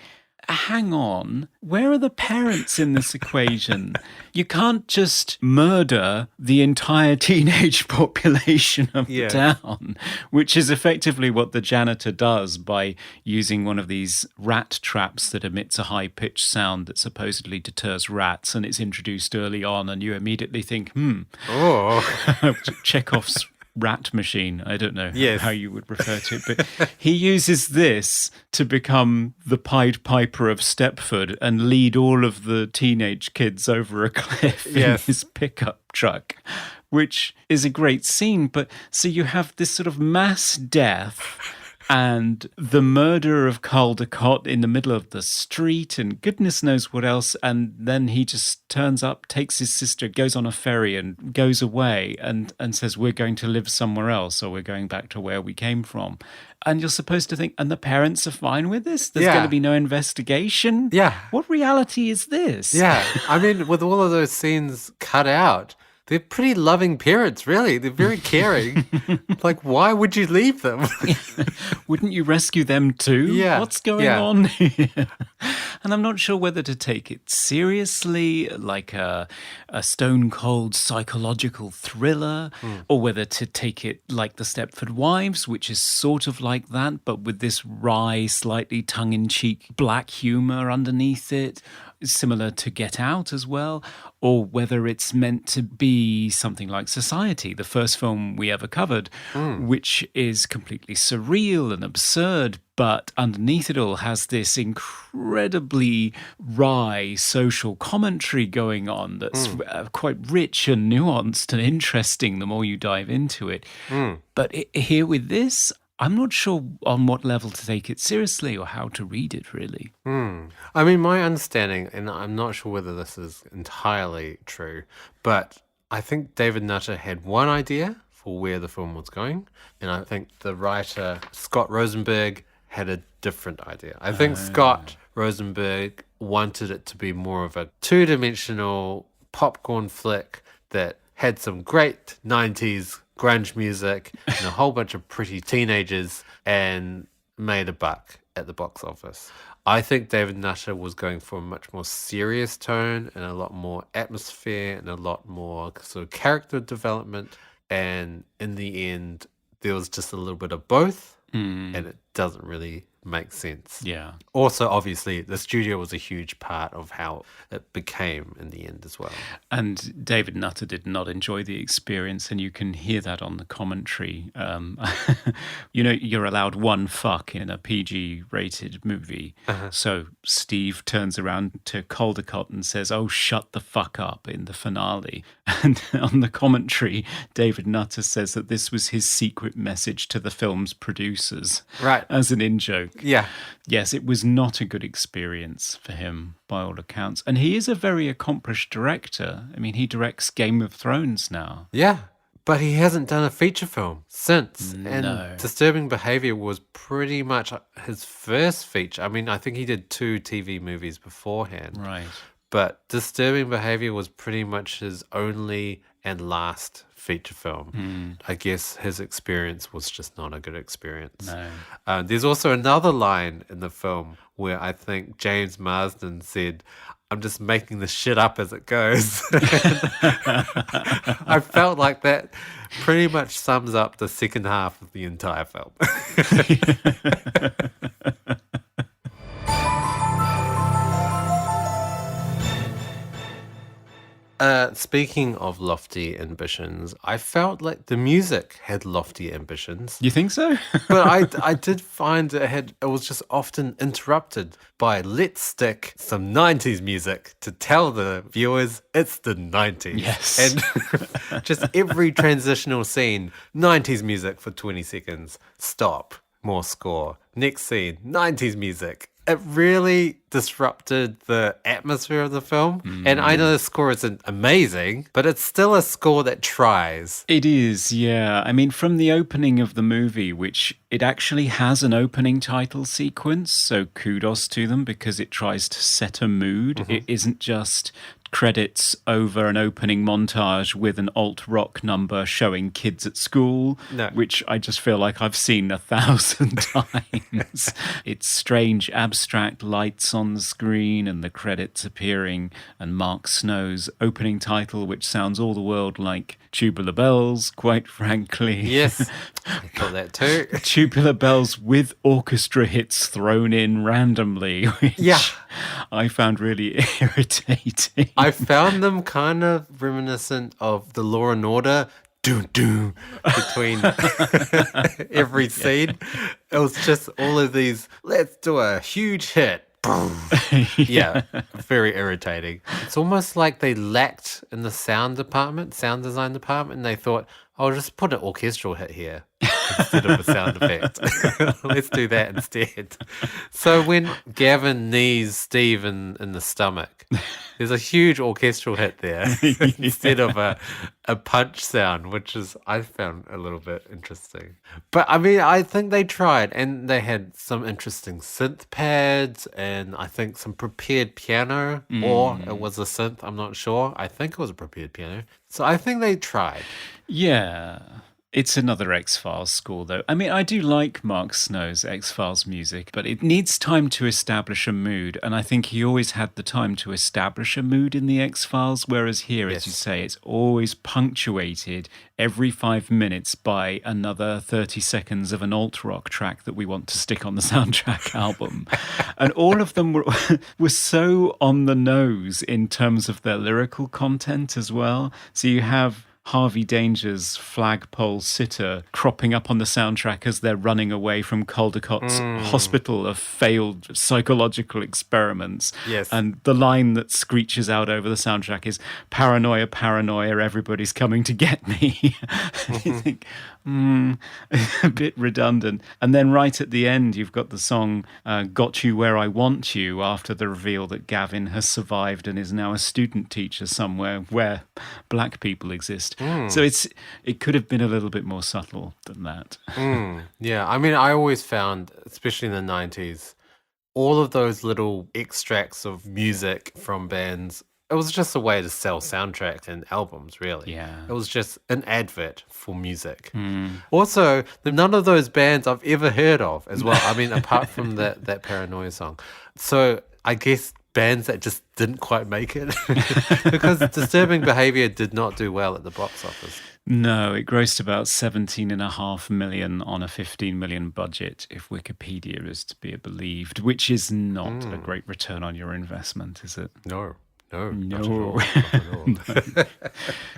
A: hang on, where are the parents in this equation? You can't just murder the entire teenage population of the town, which is effectively what the janitor does by using one of these rat traps that emits a high-pitched sound that supposedly deters rats, and it's introduced early on, and you immediately think, Chekhov's rat machine. I don't know how you would refer to it, but he uses this to become the Pied Piper of Stepford and lead all of the teenage kids over a cliff in his pickup truck, which is a great scene. But so you have this sort of mass death and the murder of Caldecott in the middle of the street and goodness knows what else. And then he just turns up, takes his sister, goes on a ferry and goes away and says, we're going to live somewhere else, or we're going back to where we came from. And you're supposed to think, and the parents are fine with this? There's going to be no investigation?
B: Yeah.
A: What reality is this?
B: Yeah. I mean, with all of those scenes cut out, they're pretty loving parents, really. They're very caring. Like, why would you leave them?
A: Wouldn't you rescue them too?
B: Yeah.
A: What's going on here? And I'm not sure whether to take it seriously, like a stone-cold psychological thriller, or whether to take it like the Stepford Wives, which is sort of like that, but with this wry, slightly tongue-in-cheek black humour underneath it, similar to Get Out as well, or whether it's meant to be something like Society, the first film we ever covered, which is completely surreal and absurd, but underneath it all has this incredibly wry social commentary going on that's quite rich and nuanced and interesting the more you dive into it. But here with this, I'm not sure on what level to take it seriously or how to read it, really.
B: I mean, my understanding, and I'm not sure whether this is entirely true, but I think David Nutter had one idea for where the film was going, and I think the writer, Scott Rosenberg, had a different idea. I think Scott Rosenberg wanted it to be more of a two-dimensional popcorn flick that had some great 90s grunge music and a whole bunch of pretty teenagers, and made a buck at the box office. I think David Nutter was going for a much more serious tone and a lot more atmosphere and a lot more sort of character development. And in the end, there was just a little bit of both, and it doesn't really make sense.
A: Yeah.
B: Also, obviously, the studio was a huge part of how it became in the end as well.
A: And David Nutter did not enjoy the experience, and you can hear that on the commentary. You're allowed one fuck in a PG-rated movie. So Steve turns around to Caldecott and says, "Oh, shut the fuck up," in the finale. And on the commentary, David Nutter says that this was his secret message to the film's producers.
B: Right.
A: As an in-joke.
B: Yeah.
A: Yes, it was not a good experience for him, by all accounts. And he is a very accomplished director. I mean, he directs Game of Thrones now.
B: Yeah. But he hasn't done a feature film since.
A: No.
B: And Disturbing Behaviour was pretty much his first feature. I mean, I think he did 2 TV movies beforehand.
A: Right.
B: But Disturbing Behaviour was pretty much his only and last feature film. I guess his experience was just not a good experience.
A: No.
B: There's also another line in the film where I think James Marsden said, "I'm just making this shit up as it goes." I felt like that pretty much sums up the second half of the entire film. Speaking of lofty ambitions, I felt like the music had lofty ambitions.
A: You think so?
B: But I did find it was just often interrupted by "let's stick some 90s music to tell the viewers it's the 90s."
A: Yes.
B: And just every transitional scene, 90s music for 20 seconds, stop, more score, next scene, 90s music. It really disrupted the atmosphere of the film. And I know the score isn't amazing, but it's still a score that tries.
A: It is, yeah. I mean, from the opening of the movie, which it actually has an opening title sequence, so kudos to them because it tries to set a mood. It isn't just credits over an opening montage with an alt rock number showing kids at school, which I just feel like I've seen 1,000 times. It's strange, abstract lights on the screen and the credits appearing, and Mark Snow's opening title, which sounds all the world like Tubular Bells, quite frankly.
B: Yes, I thought that too.
A: Tubular Bells with orchestra hits thrown in randomly, which I found really irritating.
B: I found them kind of reminiscent of the Law and Order doom between every scene. It was just all of these, let's do a huge hit. Yeah, very irritating. It's almost like they lacked in the sound design department, and they thought, I'll just put an orchestral hit here instead of a sound effect. Let's do that instead. So when Gavin knees Steve in the stomach, there's a huge orchestral hit there instead of a punch sound, which is I found a little bit interesting. But I mean, I think they tried, and they had some interesting synth pads, and I think some prepared piano, or it was a synth. I'm not sure. I think it was a prepared piano. So I think they tried.
A: Yeah. It's another X-Files score, though. I mean, I do like Mark Snow's X-Files music, but it needs time to establish a mood, and I think he always had the time to establish a mood in the X-Files, whereas here, as you say, it's always punctuated every 5 minutes by another 30 seconds of an alt-rock track that we want to stick on the soundtrack album. And all of them were so on the nose in terms of their lyrical content as well. So you have Harvey Danger's Flagpole Sitter cropping up on the soundtrack as they're running away from Caldecott's hospital of failed psychological experiments.
B: Yes.
A: And the line that screeches out over the soundtrack is, "Paranoia, paranoia, everybody's coming to get me." You think, a bit redundant. And then right at the end, you've got the song "Got You Where I Want You," after the reveal that Gavin has survived and is now a student teacher somewhere where black people exist. So it could have been a little bit more subtle than that.
B: Yeah, I mean, I always found, especially in the 90s, all of those little extracts of music from bands it was just a way to sell soundtracks and albums, really.
A: Yeah.
B: It was just an advert for music. Also, none of those bands I've ever heard of as well. I mean, apart from that Paranoia song. So I guess bands that just didn't quite make it because Disturbing Behaviour did not do well at the box office.
A: No, it grossed about 17.5 million on a 15 million budget, if Wikipedia is to be believed, which is not a great return on your investment, is it?
B: No, not
A: No.
B: at all. Not at all.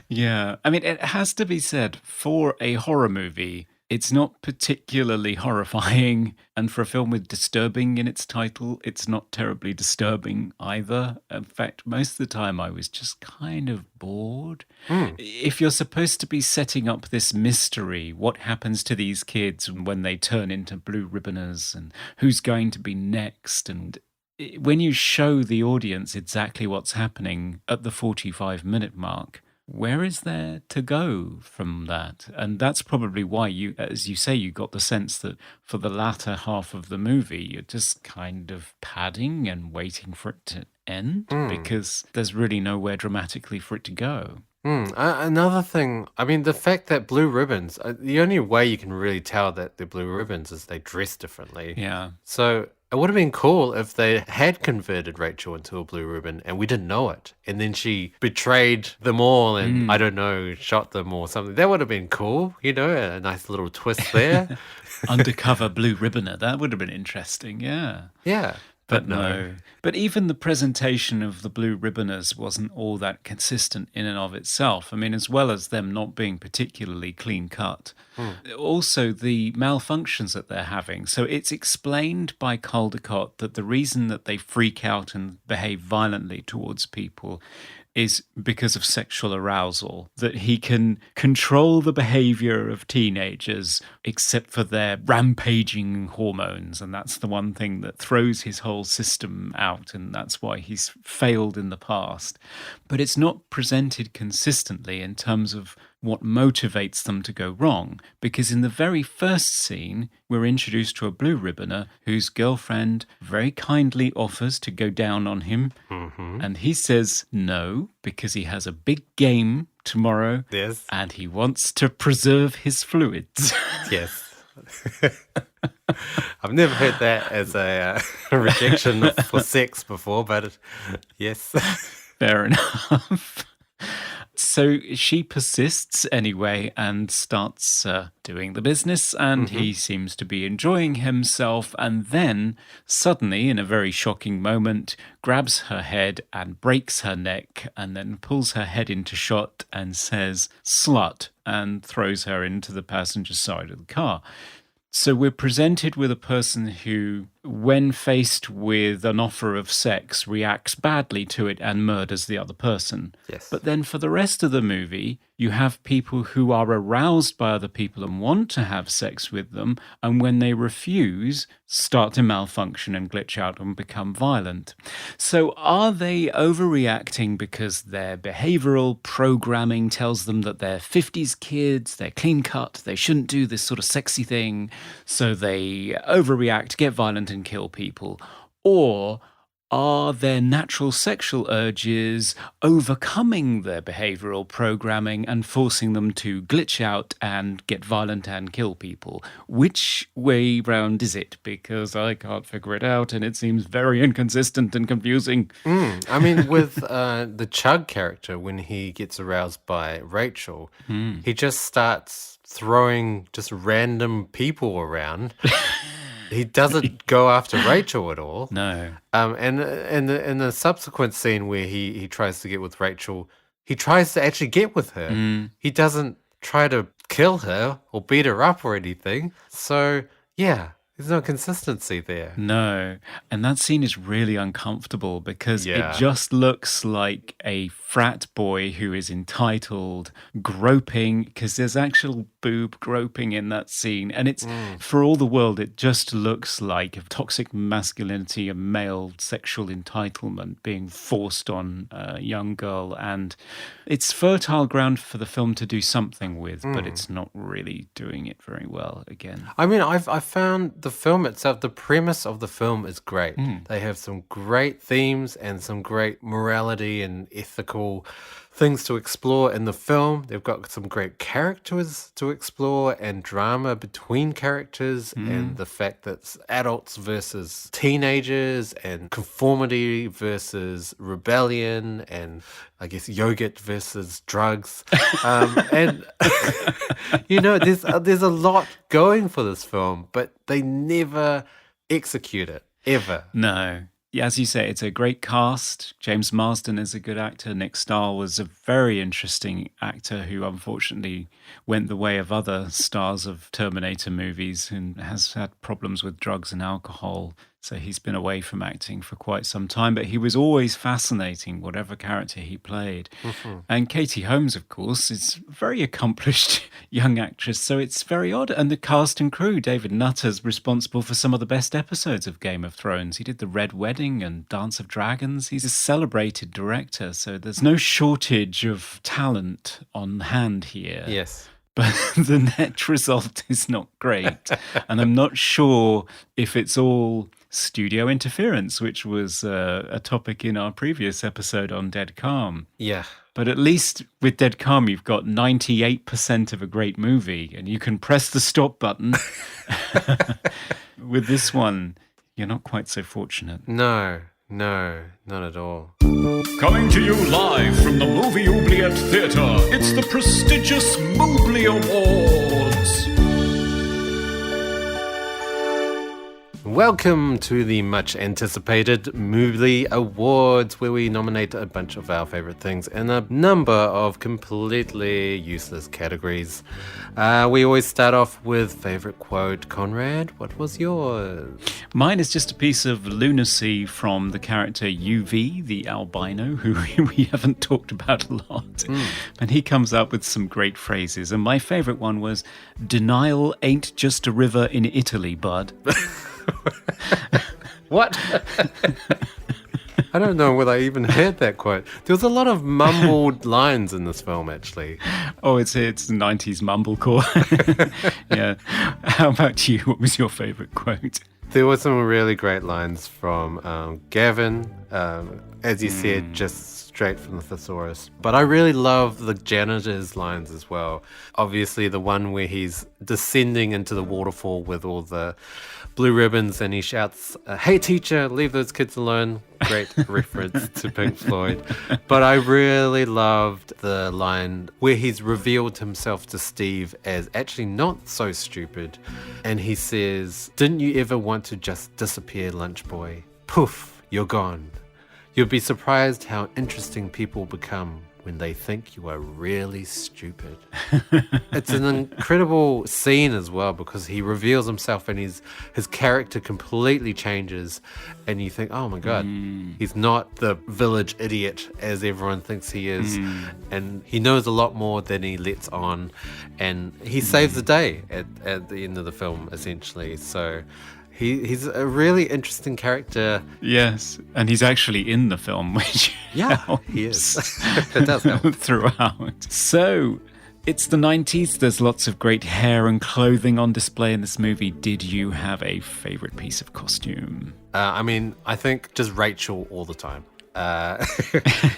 A: Yeah. I mean, it has to be said, for a horror movie, it's not particularly horrifying. And for a film with disturbing in its title, it's not terribly disturbing either. In fact, most of the time I was just kind of bored. If you're supposed to be setting up this mystery, what happens to these kids when they turn into blue ribboners and who's going to be next, and when you show the audience exactly what's happening at the 45-minute mark, where is there to go from that? And that's probably why you, as you say, you got the sense that for the latter half of the movie, you're just kind of padding and waiting for it to end because there's really nowhere dramatically for it to go.
B: Another thing, I mean, the fact that blue ribbons, the only way you can really tell that they're blue ribbons is they dress differently.
A: Yeah.
B: So it would have been cool if they had converted Rachel into a blue ribbon and we didn't know it. And then she betrayed them all and, I don't know, shot them or something. That would have been cool, you know, a nice little twist there.
A: Undercover blue ribboner, that would have been interesting, yeah.
B: Yeah.
A: But no. But even the presentation of the blue ribboners wasn't all that consistent in and of itself. I mean, as well as them not being particularly clean cut, also the malfunctions that they're having. So it's explained by Caldecott that the reason that they freak out and behave violently towards people is because of sexual arousal, that he can control the behavior of teenagers except for their rampaging hormones. And that's the one thing that throws his whole system out. And that's why he's failed in the past. But it's not presented consistently in terms of what motivates them to go wrong. Because in the very first scene, we're introduced to a blue ribboner whose girlfriend very kindly offers to go down on him. And he says no, because he has a big game tomorrow.
B: Yes.
A: And he wants to preserve his fluids.
B: Yes. I've never heard that as a rejection for sex before, but yes.
A: Fair enough. So she persists anyway and starts doing the business, and he seems to be enjoying himself, and then suddenly, in a very shocking moment, grabs her head and breaks her neck, and then pulls her head into shot and says, "Slut," and throws her into the passenger side of the car. So we're presented with a person who, when faced with an offer of sex, reacts badly to it and murders the other person.
B: Yes.
A: But then for the rest of the movie, you have people who are aroused by other people and want to have sex with them, and when they refuse, start to malfunction and glitch out and become violent. So are they overreacting because their behavioral programming tells them that they're 50s kids, they're clean cut, they shouldn't do this sort of sexy thing, so they overreact, get violent and kill people? Or are their natural sexual urges overcoming their behavioral programming and forcing them to glitch out and get violent and kill people? Which way round is it? Because I can't figure it out and it seems very inconsistent and confusing.
B: I mean, with the Chug character, when he gets aroused by Rachel, he just starts throwing just random people around. He doesn't go after Rachel at all.
A: No.
B: And in the subsequent scene where he tries to get with Rachel, he tries to actually get with her. He doesn't try to kill her or beat her up or anything. So, yeah, there's no consistency there.
A: No. And that scene is really uncomfortable because
B: Yeah.
A: it just looks like a frat boy who is entitled, groping, because there's actual boob groping in that scene. And it's, for all the world, it just looks like toxic masculinity and male sexual entitlement being forced on a young girl. And it's fertile ground for the film to do something with, but it's not really doing it very well again.
B: I mean, I found the the film itself, the premise of the film is great. They have some great themes and some great morality and ethical things to explore in the film. They've got some great characters to explore and drama between characters and the fact that it's adults versus teenagers and conformity versus rebellion and I guess yogurt versus drugs. And, there's a lot going for this film, but they never execute it, ever.
A: No. Yeah, as you say, it's a great cast. James Marsden is a good actor. Nick Stahl was a very interesting actor who unfortunately went the way of other stars of Terminator movies and has had problems with drugs and alcohol. So he's been away from acting for quite some time, but he was always fascinating, whatever character he played. And Katie Holmes, of course, is a very accomplished young actress, so it's very odd. And the cast and crew, David Nutter's responsible for some of the best episodes of Game of Thrones. He did The Red Wedding and Dance of Dragons. He's a celebrated director, so there's no shortage of talent on hand here.
B: Yes.
A: But the net result is not great. And I'm not sure if it's all studio interference, which was a topic in our previous episode on Dead Calm.
B: Yeah.
A: But at least with Dead Calm, you've got 98% of a great movie and you can press the stop button. With this one, you're not quite so fortunate.
B: No, not at all.
C: Coming to you live from the Movie Oubliette Theatre, it's the prestigious Mobley Awards.
B: Welcome to the much anticipated Mobley Awards, where we nominate a bunch of our favorite things in a number of completely useless categories. We always start off with favorite quote. Conrad, what was yours?
A: Mine is just a piece of lunacy from the character UV, the albino, who we haven't talked about a lot. And he comes up with some great phrases. And my favorite one was, "Denial ain't just a river in Italy, bud."
B: What? I don't know whether I even heard that quote. There was a lot of mumbled lines in this film, actually.
A: Oh, it's 90s mumblecore. Yeah. How about you? What was your favorite quote?
B: There were some really great lines from Gavin, as you said, just straight from the thesaurus. But I really love the janitor's lines as well. Obviously, the one where he's descending into the waterfall with all the blue ribbons and he shouts, "Hey teacher, leave those kids alone." Great reference to Pink Floyd. But I really loved the line where he's revealed himself to Steve as actually not so stupid. And he says, "Didn't you ever want to just disappear, lunch boy? Poof, you're gone. You'll be surprised how interesting people become when they think you are really stupid." It's an incredible scene as well because he reveals himself and his character completely changes and you think, oh my God, he's not the village idiot as everyone thinks he is. And he knows a lot more than he lets on and he saves the day at the end of the film, essentially. So he's a really interesting character.
A: Yes, and he's actually in the film, which helps.
B: He is. It does help.
A: Throughout. So, it's the 90s. There's lots of great hair and clothing on display in this movie. Did you have a favorite piece of costume?
B: I think just Rachel all the time.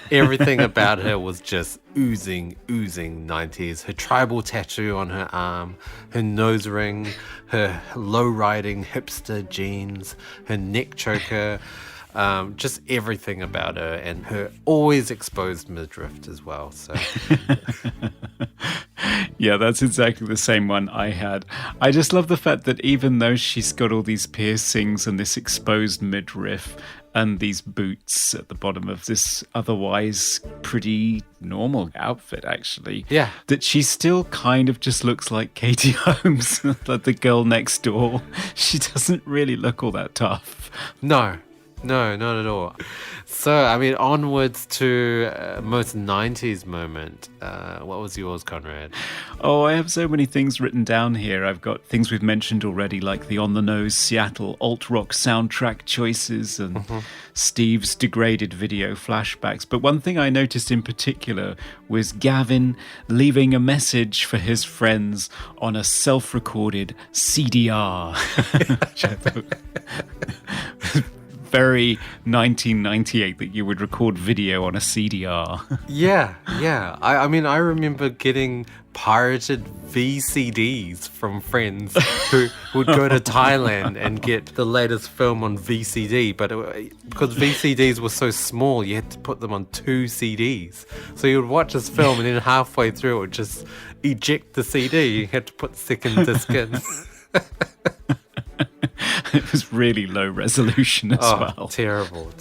B: Everything about her was just oozing 90s. Her tribal tattoo on her arm, her nose ring, her low-riding hipster jeans, her neck choker, just everything about her, and her always exposed midriff as well. So
A: yeah, that's exactly the same one I had. I just love the fact that even though she's got all these piercings and this exposed midriff and these boots at the bottom of this otherwise pretty normal outfit, actually, that she still kind of just looks like Katie Holmes, like the girl next door. She doesn't really look all that tough.
B: No, No, not at all. So, I mean, onwards to most 90s moment. What was yours, Conrad?
A: Oh, I have so many things written down here. I've got things we've mentioned already, like the on-the-nose Seattle alt-rock soundtrack choices and Steve's degraded video flashbacks. But one thing I noticed in particular was Gavin leaving a message for his friends on a self-recorded CDR. Which I thought very 1998 that you would record video on a CDR.
B: Yeah. I mean, I remember getting pirated VCDs from friends who would go to Thailand and get the latest film on VCD, but because VCDs were so small, you had to put them on 2 CDs. So you would watch this film and then halfway through it would just eject the CD. You had to put the second disc in.
A: It was really low resolution as well.
B: Terrible.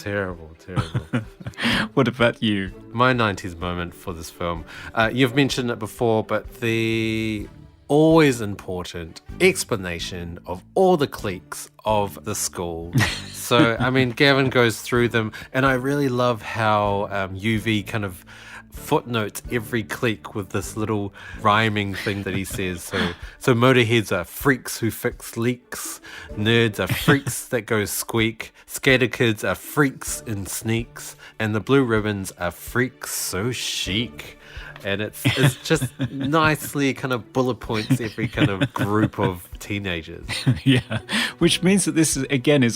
A: What about you?
B: My 90s moment for this film. You've mentioned it before, but the always important explanation of all the cliques of the school. So, I mean, Gavin goes through them, and I really love how UV kind of footnotes every clique with this little rhyming thing that he says. So motorheads are freaks who fix leaks, nerds are freaks that go squeak, skater kids are freaks in sneaks, and the blue ribbons are freaks so chic. And it's just nicely kind of bullet points every kind of group of teenagers.
A: Yeah, which means that this is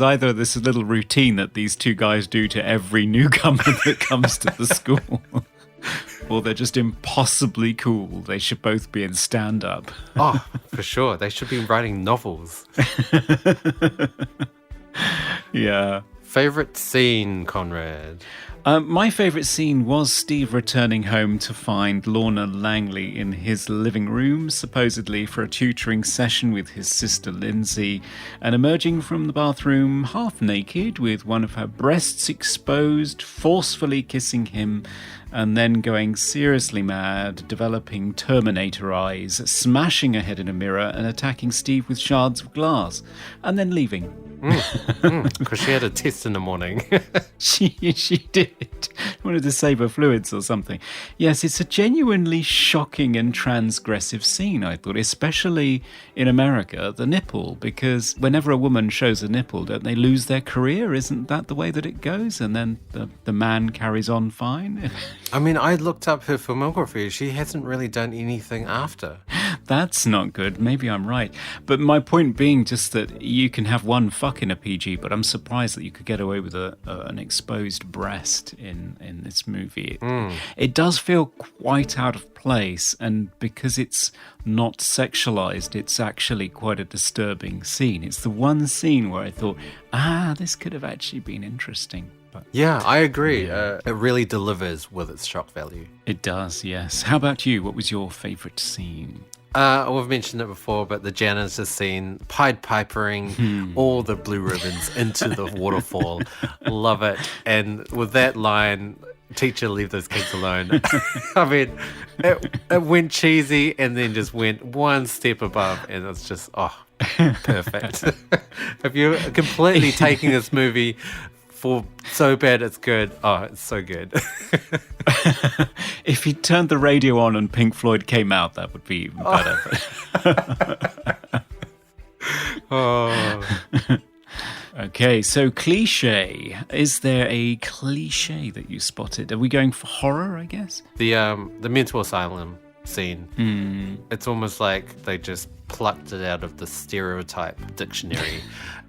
A: either this little routine that these two guys do to every newcomer that comes to the school, or they're just impossibly cool. They should both be in stand-up.
B: Oh, for sure. They should be writing novels.
A: Yeah.
B: Favorite scene, Conrad?
A: My favourite scene was Steve returning home to find Lorna Langley in his living room, supposedly for a tutoring session with his sister Lindsay, and emerging from the bathroom half naked with one of her breasts exposed, forcefully kissing him, and then going seriously mad, developing Terminator eyes, smashing her head in a mirror and attacking Steve with shards of glass, and then leaving.
B: Because she had a test in the morning.
A: She did. Wanted to save her fluids or something. Yes, it's a genuinely shocking and transgressive scene, I thought, especially in America, the nipple, because whenever a woman shows a nipple, don't they lose their career? Isn't that the way that it goes? And then the man carries on fine?
B: I mean, I looked up her filmography. She hasn't really done anything after.
A: That's not good. Maybe I'm right. But my point being just that you can have one fuck in a PG, but I'm surprised that you could get away with an exposed breast in this movie. It does feel quite out of place, and because it's not sexualized, it's actually quite a disturbing scene. It's the one scene where I thought, this could have actually been interesting. But
B: yeah, I agree. It really delivers with its shock value.
A: it does, yes. How about you? What was your favourite scene?
B: We've mentioned it before, but the janitor scene, Pied Pipering all the blue ribbons into the waterfall. Love it. And with that line, teacher, leave those kids alone. I mean, it went cheesy and then just went one step above, and it's just, perfect. If you're completely taking this movie for so bad it's good, it's so good.
A: If you turned the radio on and Pink Floyd came out, that would be even better. Okay, so cliche. Is there a cliche that you spotted? Are we going for horror, I guess?
B: The mental asylum scene. It's almost like they just plucked it out of the stereotype dictionary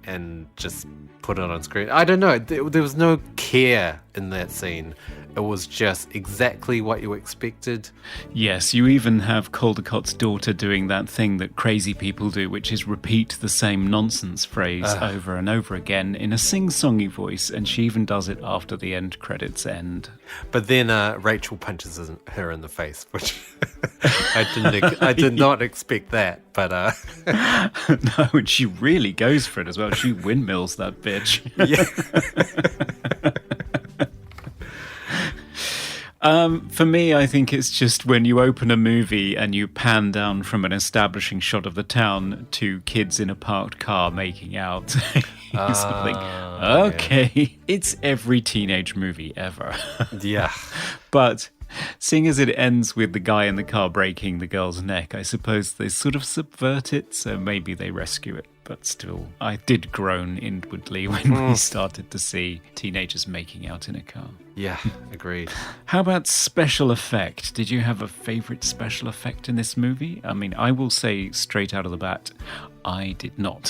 B: and just put it on screen. I don't know. There was no care in that scene. It was just exactly what you expected.
A: Yes, you even have Caldecott's daughter doing that thing that crazy people do, which is repeat the same nonsense phrase over and over again in a sing-songy voice, and she even does it after the end credits end.
B: But then Rachel punches her in the face, which I did not expect that. But
A: no, and she really goes for it as well. She windmills that bitch.
B: yeah.
A: For me, I think it's just when you open a movie and you pan down from an establishing shot of the town to kids in a parked car making out. Something. Okay, yeah. It's every teenage movie ever.
B: Yeah.
A: But seeing as it ends with the guy in the car breaking the girl's neck, I suppose they sort of subvert it, so maybe they rescue it. But still, I did groan inwardly when we started to see teenagers making out in a car.
B: Yeah, agreed.
A: How about special effect? Did you have a favourite special effect in this movie? I mean, I will say straight out of the bat, I did not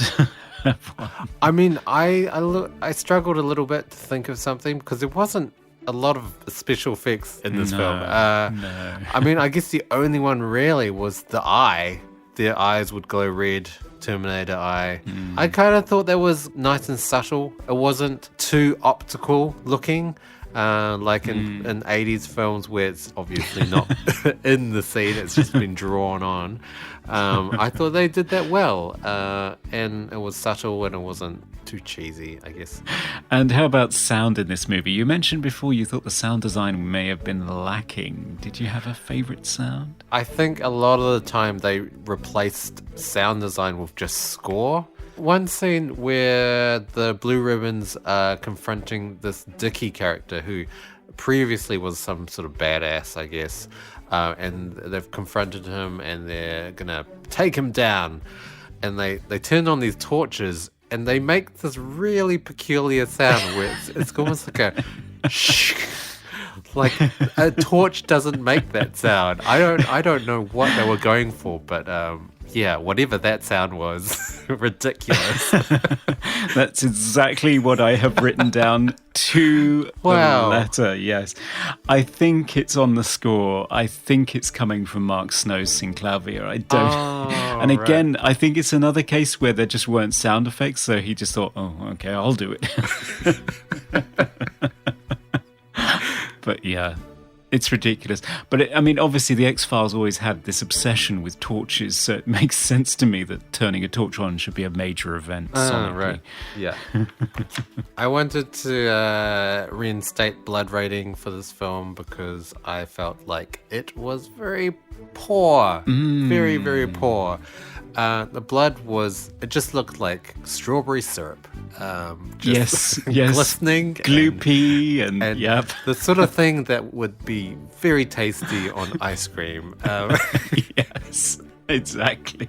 A: have one.
B: I mean, I struggled a little bit to think of something because there wasn't a lot of special effects in this film.
A: No.
B: I mean, I guess the only one really was the eye. Their eyes would glow red. Terminator eye. I kind of thought that was nice and subtle. It wasn't too optical looking, like in 80s films where it's obviously not in the scene, it's just been drawn on. I thought they did that well, and it was subtle and it wasn't too cheesy, I guess.
A: And how about sound in this movie? You mentioned before you thought the sound design may have been lacking. Did you have a favourite sound?
B: I think a lot of the time they replaced sound design with just score. One scene where the Blue Ribbons are confronting this Dickie character who previously was some sort of badass, I guess, and they've confronted him and they're gonna take him down, and they turn on these torches and they make this really peculiar sound where it's almost like a shh. Like a torch doesn't make that sound. I don't know what they were going for, but yeah, whatever that sound was, ridiculous.
A: That's exactly what I have written down to the letter, yes. I think it's on the score. I think it's coming from Mark Snow's Synclavier. I don't... and again, right. I think it's another case where there just weren't sound effects, so he just thought, oh, okay, I'll do it. But yeah, it's ridiculous. But I mean, obviously the X-Files always had this obsession with torches, so it makes sense to me that turning a torch on should be a major event.
B: Right. Yeah. I wanted to reinstate blood rating for this film because I felt like it was very poor. Very, very poor. The blood it just looked like strawberry syrup.
A: Yes.
B: Glistening.
A: Gloopy and yep.
B: The sort of thing that would be very tasty on ice cream.
A: Yes, exactly.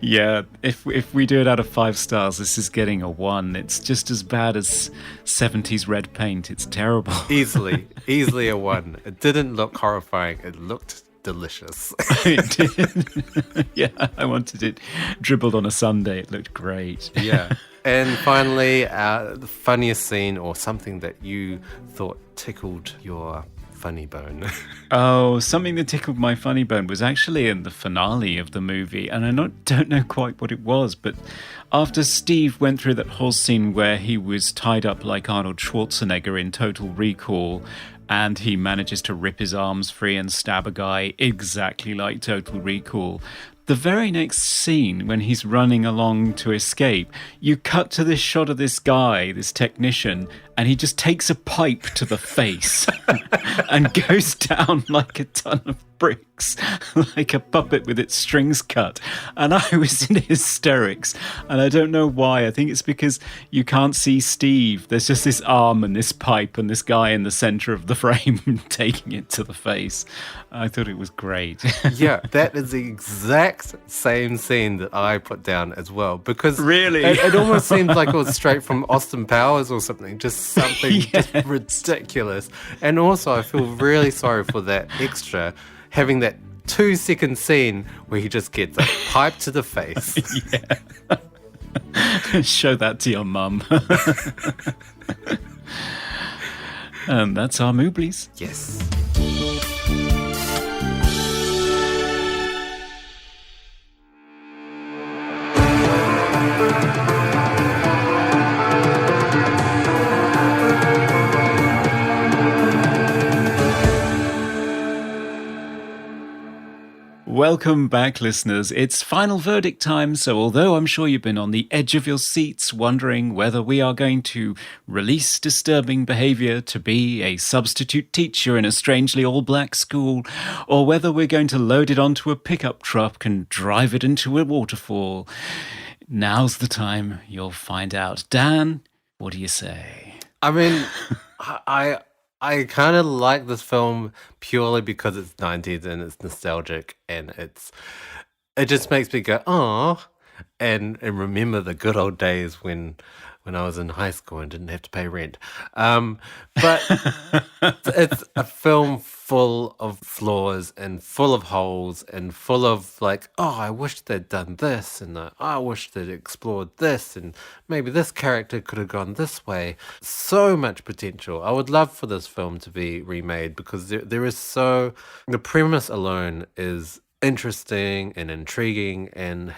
A: Yeah, if we do it out of 5 stars, this is getting a 1. It's just as bad as 70s red paint. It's terrible.
B: Easily a 1. It didn't look horrifying. It looked delicious.
A: It did. Yeah, I wanted it dribbled on a sundae. It looked great.
B: Yeah. And finally, the funniest scene or something that you thought tickled your funny bone.
A: Oh, something that tickled my funny bone was actually in the finale of the movie, and I don't know quite what it was, but after Steve went through that whole scene where he was tied up like Arnold Schwarzenegger in Total Recall, and he manages to rip his arms free and stab a guy exactly like Total Recall. The very next scene, when he's running along to escape, you cut to this shot of this guy, this technician, and he just takes a pipe to the face and goes down like a ton of bricks, like a puppet with its strings cut. And I was in hysterics, and I don't know why. I think it's because you can't see Steve. There's just this arm and this pipe and this guy in the center of the frame taking it to the face. I thought it was great.
B: Yeah, that is the exact same scene that I put down as well, because
A: really,
B: it almost seemed like it was straight from Austin Powers or something, just something
A: yes.
B: just ridiculous. And also, I feel really sorry for that extra having that 2-second scene where he just gets a pipe to the face.
A: Yeah. Show that to your mum. And that's our Mooblies.
B: Yes.
A: Welcome back, listeners. It's final verdict time, so although I'm sure you've been on the edge of your seats wondering whether we are going to release disturbing behaviour to be a substitute teacher in a strangely all-black school, or whether we're going to load it onto a pickup truck and drive it into a waterfall, now's the time you'll find out. Dan, what do you say?
B: I mean, I kind of like this film purely because it's 90s and it's nostalgic and it just makes me go, oh, and remember the good old days when I was in high school and didn't have to pay rent. But it's a film full of flaws and full of holes and full of like, oh, I wish they'd done this and I wish they'd explored this and maybe this character could have gone this way. So much potential. I would love for this film to be remade because there is so... The premise alone is interesting and intriguing and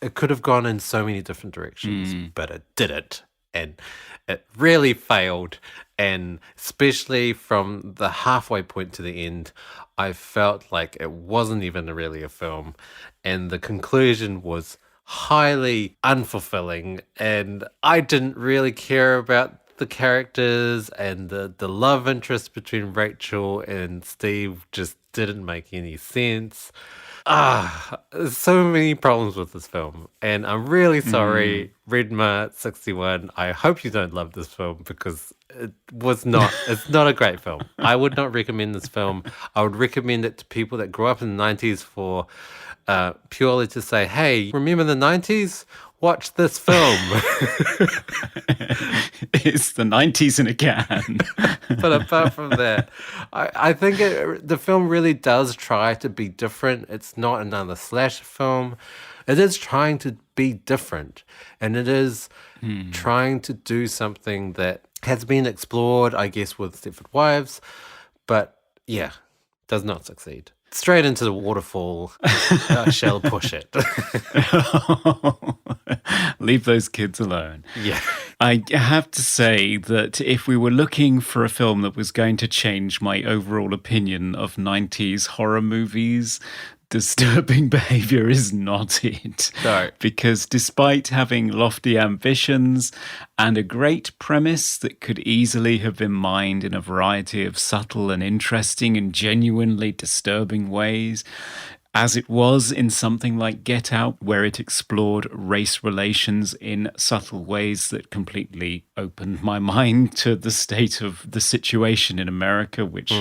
B: it could have gone in so many different directions, but it didn't, and it really failed. And especially from the halfway point to the end, I felt like it wasn't even really a film, and the conclusion was highly unfulfilling, and I didn't really care about the characters, and the love interest between Rachel and Steve just didn't make any sense. There's so many problems with this film, and I'm really sorry, Redma61. I hope you don't love this film because it's not a great film. I would not recommend this film. I would recommend it to people that grew up in the 90s for purely to say, hey, remember the 90s? Watch this film.
A: It's the 90s in a can.
B: But apart from that, I think the film really does try to be different. It's not another slasher film. It is trying to be different. And it is trying to do something that has been explored, I guess, with Stepford Wives. But yeah, does not succeed. Straight into the waterfall. I shall push it.
A: Leave those kids alone.
B: Yeah.
A: I have to say that if we were looking for a film that was going to change my overall opinion of 90s horror movies, Disturbing Behaviour is not it.
B: No.
A: Because despite having lofty ambitions and a great premise that could easily have been mined in a variety of subtle and interesting and genuinely disturbing ways, as it was in something like Get Out, where it explored race relations in subtle ways that completely opened my mind to the state of the situation in America, which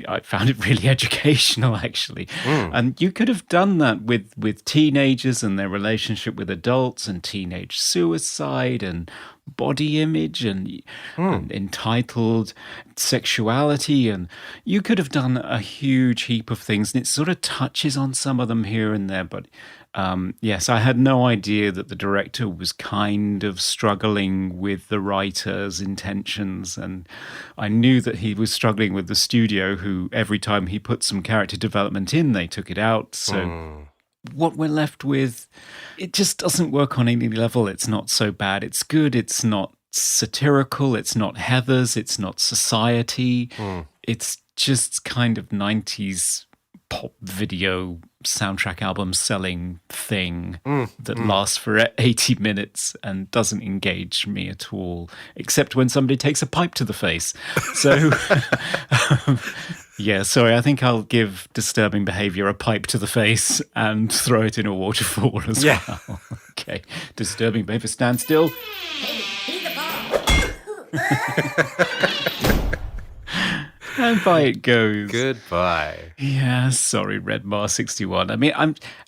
A: I found it really educational, actually. And you could have done that with teenagers and their relationship with adults and teenage suicide and body image and entitled sexuality, and you could have done a huge heap of things, and it sort of touches on some of them here and there, but yes, I had no idea that the director was kind of struggling with the writer's intentions, and I knew that he was struggling with the studio, who every time he put some character development in, they took it out. So what we're left with, it just doesn't work on any level. It's not so bad. It's good. It's not satirical. It's not Heathers. It's not Society. It's just kind of 90s pop video soundtrack album selling thing that lasts for 80 minutes and doesn't engage me at all, except when somebody takes a pipe to the face. So, yeah, sorry, I think I'll give Disturbing Behaviour a pipe to the face and throw it in a waterfall as well. Okay, Disturbing Behaviour, stand still. And by it goes.
B: Goodbye.
A: Yeah, sorry, Redmar61. I mean,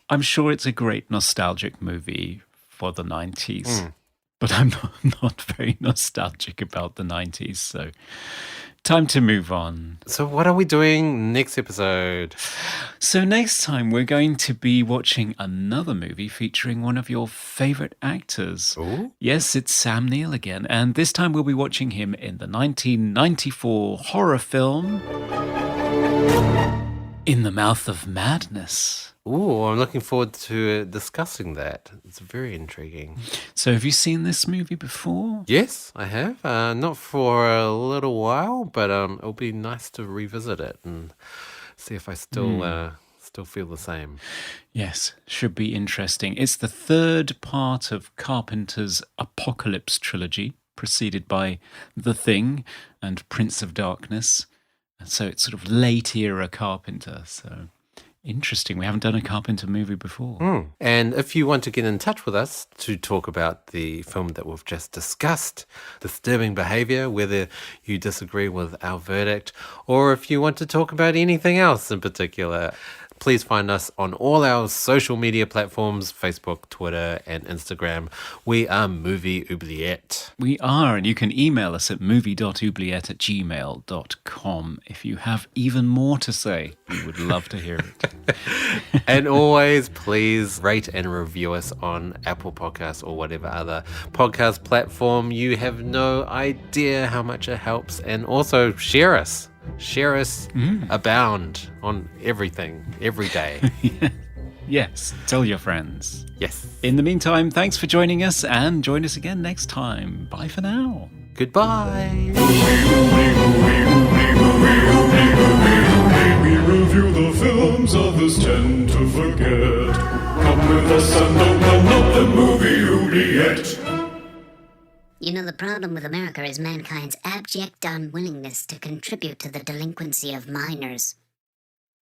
A: I'm sure it's a great nostalgic movie for the 90s, but I'm not very nostalgic about the 90s, so time to move on.
B: So what are we doing next episode?
A: So next time we're going to be watching another movie featuring one of your favourite actors.
B: Ooh.
A: Yes, it's Sam Neill again, and this time we'll be watching him in the 1994 horror film In the Mouth of Madness.
B: Ooh, I'm looking forward to discussing that. It's very intriguing.
A: So have you seen this movie before?
B: Yes, I have. Not for a little while, but it'll be nice to revisit it and see if I still still feel the same.
A: Yes, should be interesting. It's the third part of Carpenter's Apocalypse trilogy, preceded by The Thing and Prince of Darkness. And so it's sort of late era Carpenter. So interesting. We haven't done a Carpenter movie before.
B: And if you want to get in touch with us to talk about the film that we've just discussed, Disturbing Behaviour, whether you disagree with our verdict, or if you want to talk about anything else in particular, please find us on all our social media platforms, Facebook, Twitter, and Instagram. We are Movie Oubliette.
A: We are, and you can email us at movie.oubliette@gmail.com if you have even more to say. We would love to hear it.
B: And always, please rate and review us on Apple Podcasts or whatever other podcast platform. You have no idea how much it helps. And also share us. Share us abound on everything, every day.
A: Yes, tell your friends.
B: Yes.
A: In the meantime, thanks for joining us, and join us again next time. Bye for now.
B: Goodbye.
C: We review the films others tend to forget. Come with us and open up the movie Oubliette.
D: You know, the problem with America is mankind's abject unwillingness to contribute to the delinquency of minors.